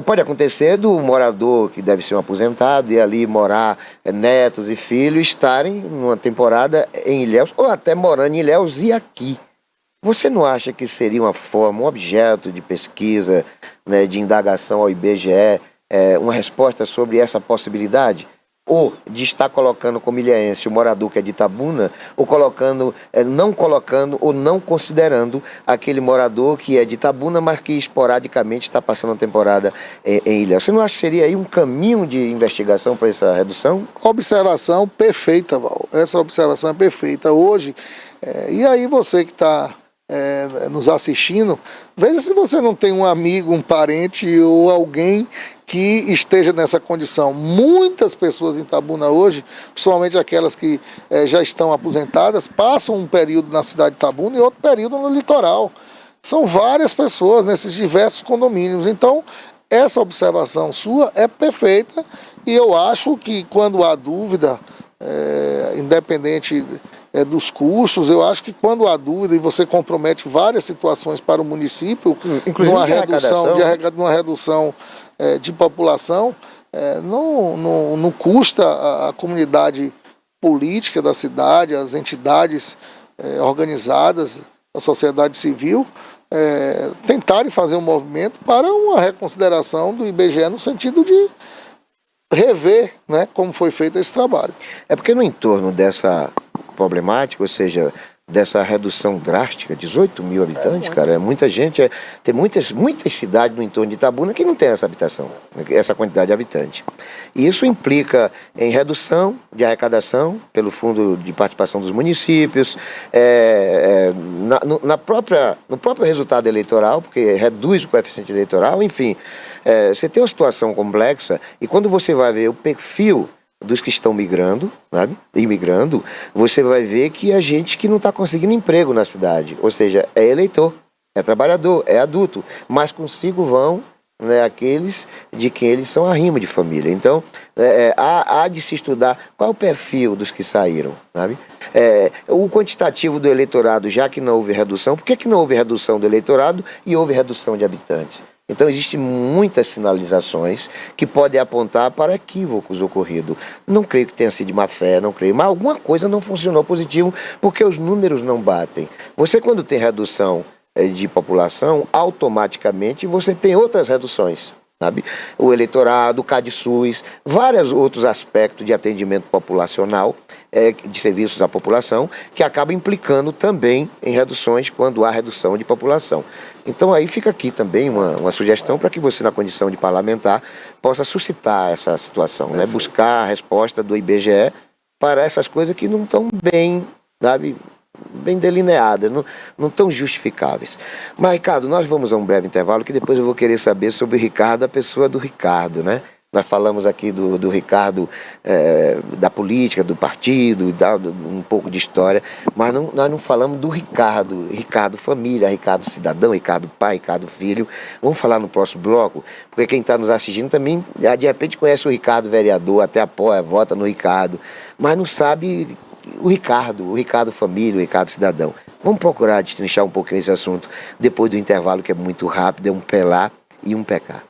Speaker 1: Pode acontecer do morador, que deve ser um aposentado, e ali morar netos e filhos, estarem numa temporada em Ilhéus, ou até morando em Ilhéus e aqui. Você não acha que seria uma forma, um objeto de pesquisa, né, de indagação ao IBGE, uma resposta sobre essa possibilidade? Ou de estar colocando como ilhéense o morador que é de Itabuna, ou não considerando aquele morador que é de Itabuna, mas que esporadicamente está passando a temporada em Ilhéus. Você não acha que seria aí um caminho de investigação para essa redução?
Speaker 3: Observação perfeita, Val. Essa observação é perfeita. Hoje, e aí você que está nos assistindo, veja se você não tem um amigo, um parente ou alguém que esteja nessa condição. Muitas pessoas em Itabuna hoje, principalmente aquelas que já estão aposentadas, passam um período na cidade de Itabuna e outro período no litoral. São várias pessoas nesses diversos condomínios. Então, essa observação sua é perfeita e eu acho que quando há dúvida, independente dos custos, eu acho que quando há dúvida e você compromete várias situações para o município,
Speaker 1: inclusive
Speaker 3: numa redução de população, não custa a comunidade política da cidade, as entidades organizadas, a sociedade civil, tentarem fazer um movimento para uma reconsideração do IBGE no sentido de rever, né, como foi feito esse trabalho.
Speaker 1: Porque no entorno dessa problemática, ou seja, dessa redução drástica, 18 mil habitantes, cara, é muita gente, tem muitas cidades no entorno de Itabuna que não tem essa habitação, essa quantidade de habitantes. E isso implica em redução de arrecadação pelo Fundo de Participação dos Municípios, no próprio resultado eleitoral, porque reduz o coeficiente eleitoral, enfim, você tem uma situação complexa e quando você vai ver o perfil dos que estão imigrando, você vai ver que é gente que não está conseguindo emprego na cidade, ou seja, é eleitor, é trabalhador, é adulto, mas consigo vão, né, aqueles de quem eles são arrimo de família. Então, há de se estudar qual é o perfil dos que saíram, sabe? O quantitativo do eleitorado, já que não houve redução, por que não houve redução do eleitorado e houve redução de habitantes? Então, existem muitas sinalizações que podem apontar para equívocos ocorridos. Não creio que tenha sido de má fé, não creio, mas alguma coisa não funcionou positivo porque os números não batem. Você, quando tem redução de população, automaticamente você tem outras reduções, sabe? O eleitorado, o CadSUS, vários outros aspectos de atendimento populacional, de serviços à população, que acabam implicando também em reduções quando há redução de população. Então aí fica aqui também uma sugestão para que você, na condição de parlamentar, possa suscitar essa situação, né? Buscar a resposta do IBGE para essas coisas que não estão bem, sabe, bem delineadas, não tão justificáveis. Mas, Ricardo, nós vamos a um breve intervalo que depois eu vou querer saber sobre o Ricardo, a pessoa do Ricardo, né? Nós falamos aqui do Ricardo, da política, do partido, um pouco de história, mas nós não falamos do Ricardo, Ricardo família, Ricardo cidadão, Ricardo pai, Ricardo filho. Vamos falar no próximo bloco, porque quem está nos assistindo também, de repente, conhece o Ricardo vereador, até apoia, vota no Ricardo, mas não sabe o Ricardo família, o Ricardo cidadão. Vamos procurar destrinchar um pouquinho esse assunto depois do intervalo, que é muito rápido, é um pé lá e um pé cá.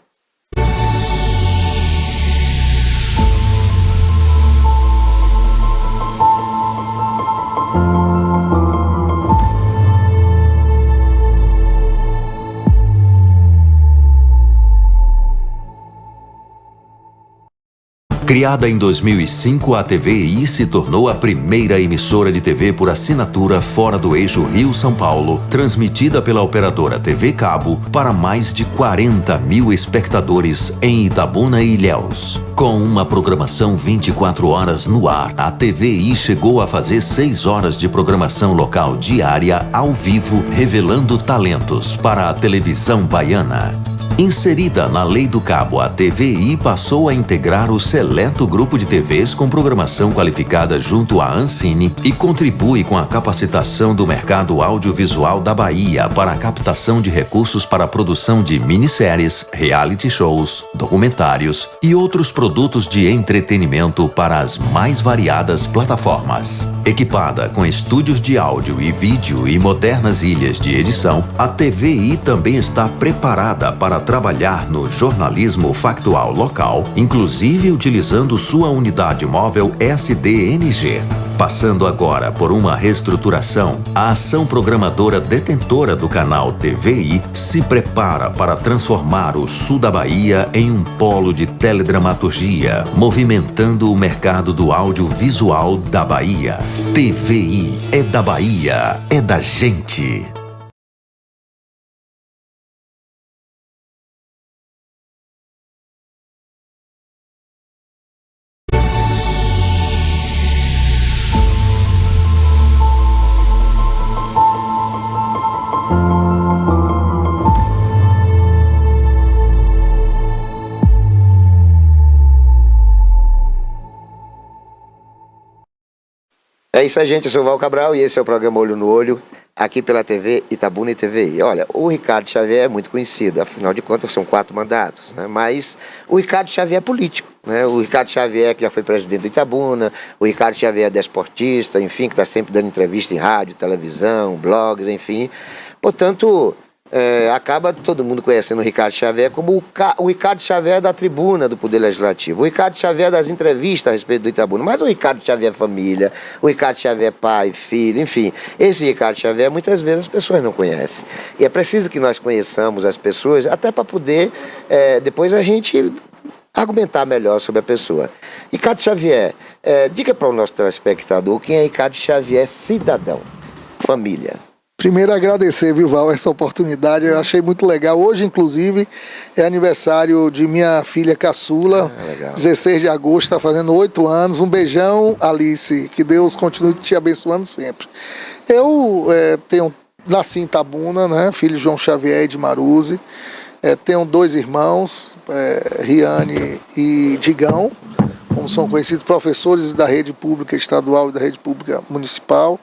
Speaker 2: Criada em 2005, a TVI se tornou a primeira emissora de TV por assinatura fora do eixo Rio-São Paulo, transmitida pela operadora TV Cabo para mais de 40 mil espectadores em Itabuna e Ilhéus. Com uma programação 24 horas no ar, a TVI chegou a fazer 6 horas de programação local diária ao vivo, revelando talentos para a televisão baiana. Inserida na Lei do Cabo, a TVI passou a integrar o seleto grupo de TVs com programação qualificada junto à Ancine e contribui com a capacitação do mercado audiovisual da Bahia para a captação de recursos para a produção de minisséries, reality shows, documentários e outros produtos de entretenimento para as mais variadas plataformas. Equipada com estúdios de áudio e vídeo e modernas ilhas de edição, a TVI também está preparada para trabalhar no jornalismo factual local, inclusive utilizando sua unidade móvel SDNG. Passando agora por uma reestruturação, a ação programadora detentora do canal TVI se prepara para transformar o sul da Bahia em um polo de teledramaturgia, movimentando o mercado do audiovisual da Bahia. TVI é da Bahia, é da gente.
Speaker 1: É isso aí, gente. Eu sou o Val Cabral e esse é o programa Olho no Olho, aqui pela TV Itabuna e TVI. Olha, o Ricardo Xavier é muito conhecido, afinal de contas são 4 mandatos, né? Mas o Ricardo Xavier é político, né? O Ricardo Xavier, que já foi presidente do Itabuna, o Ricardo Xavier é desportista, enfim, que está sempre dando entrevista em rádio, televisão, blogs, enfim. Portanto, acaba todo mundo conhecendo o Ricardo Xavier como o Ricardo Xavier da tribuna do Poder Legislativo, o Ricardo Xavier das entrevistas a respeito do Itabuna, mas o Ricardo Xavier família, o Ricardo Xavier pai, filho, enfim, esse Ricardo Xavier muitas vezes as pessoas não conhecem. E é preciso que nós conheçamos as pessoas, até para poder depois a gente argumentar melhor sobre a pessoa. Ricardo Xavier, diga para o nosso telespectador quem é Ricardo Xavier cidadão, família.
Speaker 3: Primeiro agradecer, viu, Val, essa oportunidade, eu achei muito legal. Hoje, inclusive, é aniversário de minha filha caçula, 16 de agosto, está fazendo 8 anos. Um beijão, Alice, que Deus continue te abençoando sempre. Eu nasci em Itabuna, né, filho de João Xavier e de Maruse, tenho 2 irmãos, Riane e Digão, como são conhecidos, professores da rede pública estadual e da rede pública municipal.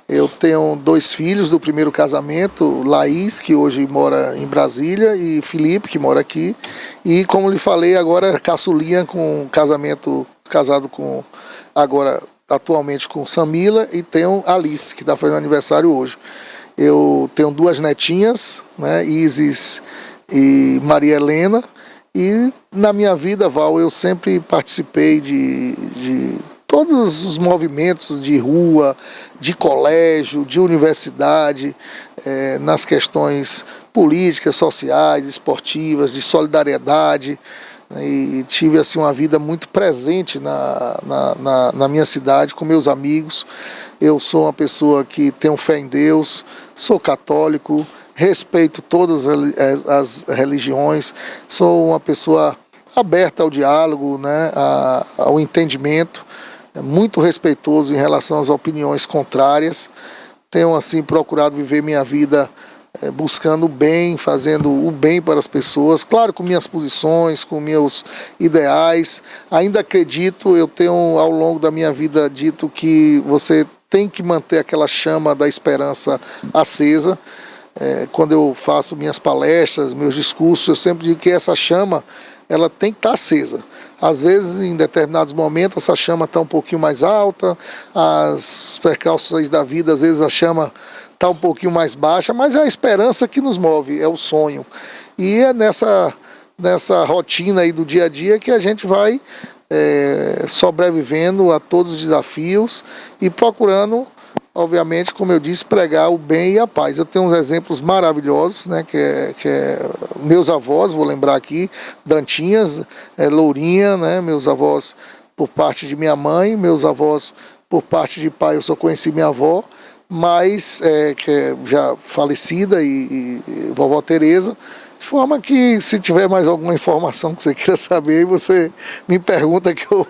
Speaker 3: Eu tenho 2 filhos do primeiro casamento, Laís, que hoje mora em Brasília, e Felipe, que mora aqui. E, como lhe falei, agora caçulinha com casamento, casado com, agora, atualmente com Samila, e tenho Alice, que está fazendo aniversário hoje. Eu tenho 2 netinhas, né, Isis e Maria Helena, e na minha vida, Val, eu sempre participei de todos os movimentos de rua, de colégio, de universidade, nas questões políticas, sociais, esportivas, de solidariedade, e tive assim, uma vida muito presente na minha cidade, com meus amigos. Eu sou uma pessoa que tenho fé em Deus, sou católico, respeito todas as religiões, sou uma pessoa aberta ao diálogo, né, ao entendimento, muito respeitoso em relação às opiniões contrárias, tenho assim procurado viver minha vida buscando o bem, fazendo o bem para as pessoas, claro, com minhas posições, com meus ideais. Ainda acredito, eu tenho ao longo da minha vida dito que você tem que manter aquela chama da esperança acesa. Quando eu faço minhas palestras, meus discursos, eu sempre digo que essa chama, ela tem que estar acesa. Às vezes, em determinados momentos, essa chama está um pouquinho mais alta, as percalços da vida, às vezes a chama está um pouquinho mais baixa, mas é a esperança que nos move, é o sonho. E é nessa rotina aí do dia a dia que a gente vai sobrevivendo a todos os desafios e procurando, obviamente, como eu disse, pregar o bem e a paz. Eu tenho uns exemplos maravilhosos, né, que é meus avós, vou lembrar aqui, Dantinhas, Lourinha, né, meus avós por parte de minha mãe, meus avós por parte de pai, eu só conheci minha avó, mas que é já falecida, e vovó Tereza, de forma que, se tiver mais alguma informação que você queira saber, você me pergunta que eu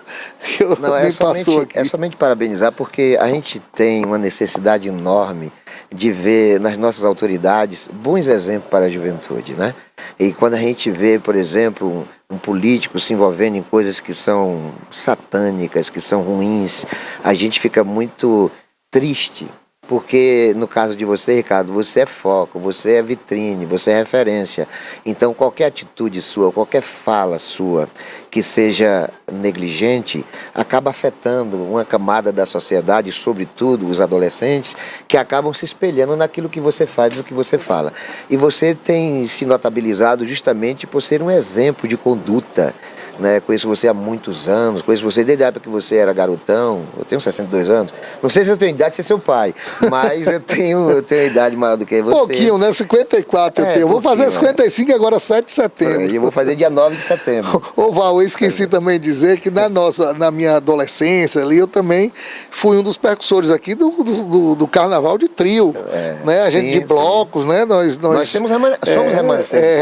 Speaker 1: Não,
Speaker 3: me passou aqui.
Speaker 1: É somente parabenizar, porque a gente tem uma necessidade enorme de ver nas nossas autoridades bons exemplos para a juventude, né? E quando a gente vê, por exemplo, um político se envolvendo em coisas que são satânicas, que são ruins, a gente fica muito triste. Porque no caso de você, Ricardo, você é foco, você é vitrine, você é referência. Então qualquer atitude sua, qualquer fala sua que seja negligente, acaba afetando uma camada da sociedade, sobretudo os adolescentes, que acabam se espelhando naquilo que você faz, no que você fala. E você tem se notabilizado justamente por ser um exemplo de conduta, né? Conheço você há muitos anos, conheço você desde a época que você era garotão. Eu tenho 62 anos. Não sei se eu tenho idade de ser seu pai, mas eu tenho idade maior do que você.
Speaker 3: Pouquinho, né? 54 eu tenho. Eu vou fazer 55 agora, 7 de setembro.
Speaker 1: E eu vou fazer dia 9 de setembro.
Speaker 3: Ô Val, eu esqueci também de dizer que na minha adolescência ali, eu também fui um dos percussores aqui do carnaval de trio, né? A gente de blocos, né? Nós
Speaker 1: somos remanescentes.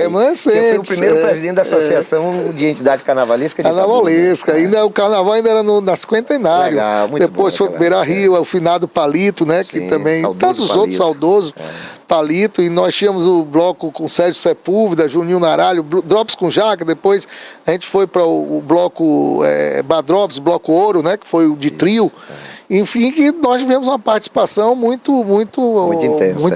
Speaker 3: Remanescentes.
Speaker 1: Eu fui o primeiro presidente da Associação de Entidade Carnavalesca de
Speaker 3: Carnavalesca. Ainda o carnaval ainda era na cinquentenário.
Speaker 1: Legal, muito
Speaker 3: depois
Speaker 1: bom,
Speaker 3: foi Beira Rio, o finado Palito, né?
Speaker 1: Sim,
Speaker 3: que também, tantos
Speaker 1: Palito.
Speaker 3: outros saudosos. Palito, e nós tínhamos o bloco com Sérgio Sepúlveda, Juninho Naralho, Drops com Jaca, depois a gente foi para o bloco Badrops, bloco Ouro, né, que foi o de trio. Enfim, que nós tivemos uma participação muito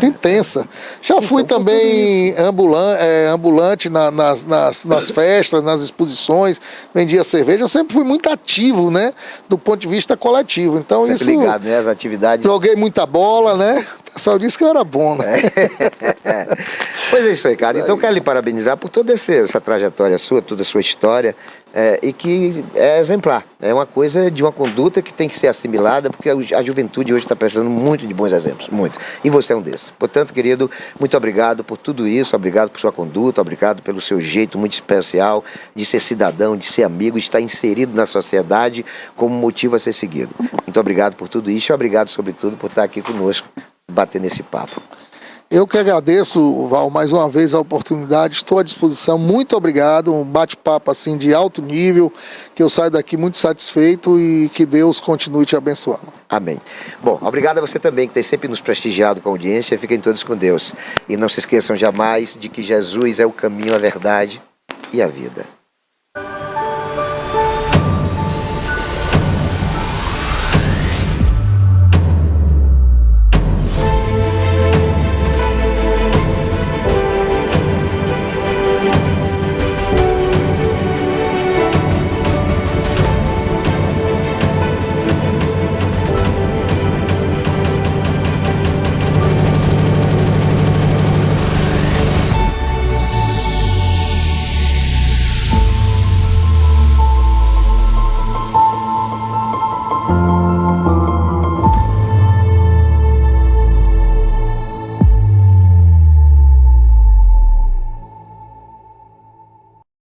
Speaker 3: intensa. Já fui também ambulante nas festas, nas exposições, vendia cerveja. Eu sempre fui muito ativo, né, do ponto de vista coletivo. Então
Speaker 1: sempre
Speaker 3: isso
Speaker 1: ligado, né, às atividades.
Speaker 3: Joguei muita bola, né? O pessoal disse que eu era bom, né?
Speaker 1: Pois é isso aí, cara. Então eu quero lhe parabenizar por toda essa trajetória sua, toda a sua história, e que é exemplar. É uma coisa de uma conduta que tem que ser assimilada, porque a juventude hoje está precisando muito de bons exemplos, muito. E você é um desses. Portanto, querido, muito obrigado por tudo isso, obrigado por sua conduta, obrigado pelo seu jeito muito especial de ser cidadão, de ser amigo, de estar inserido na sociedade como motivo a ser seguido. Muito obrigado por tudo isso e obrigado, sobretudo, por estar aqui conosco, bater nesse papo.
Speaker 3: Eu que agradeço, Val, mais uma vez a oportunidade, estou à disposição, muito obrigado, um bate-papo assim de alto nível, que eu saio daqui muito satisfeito e que Deus continue te abençoando.
Speaker 1: Amém. Bom, obrigado a você também que tem sempre nos prestigiado com a audiência, fiquem todos com Deus. E não se esqueçam jamais de que Jesus é o caminho, a verdade e a vida.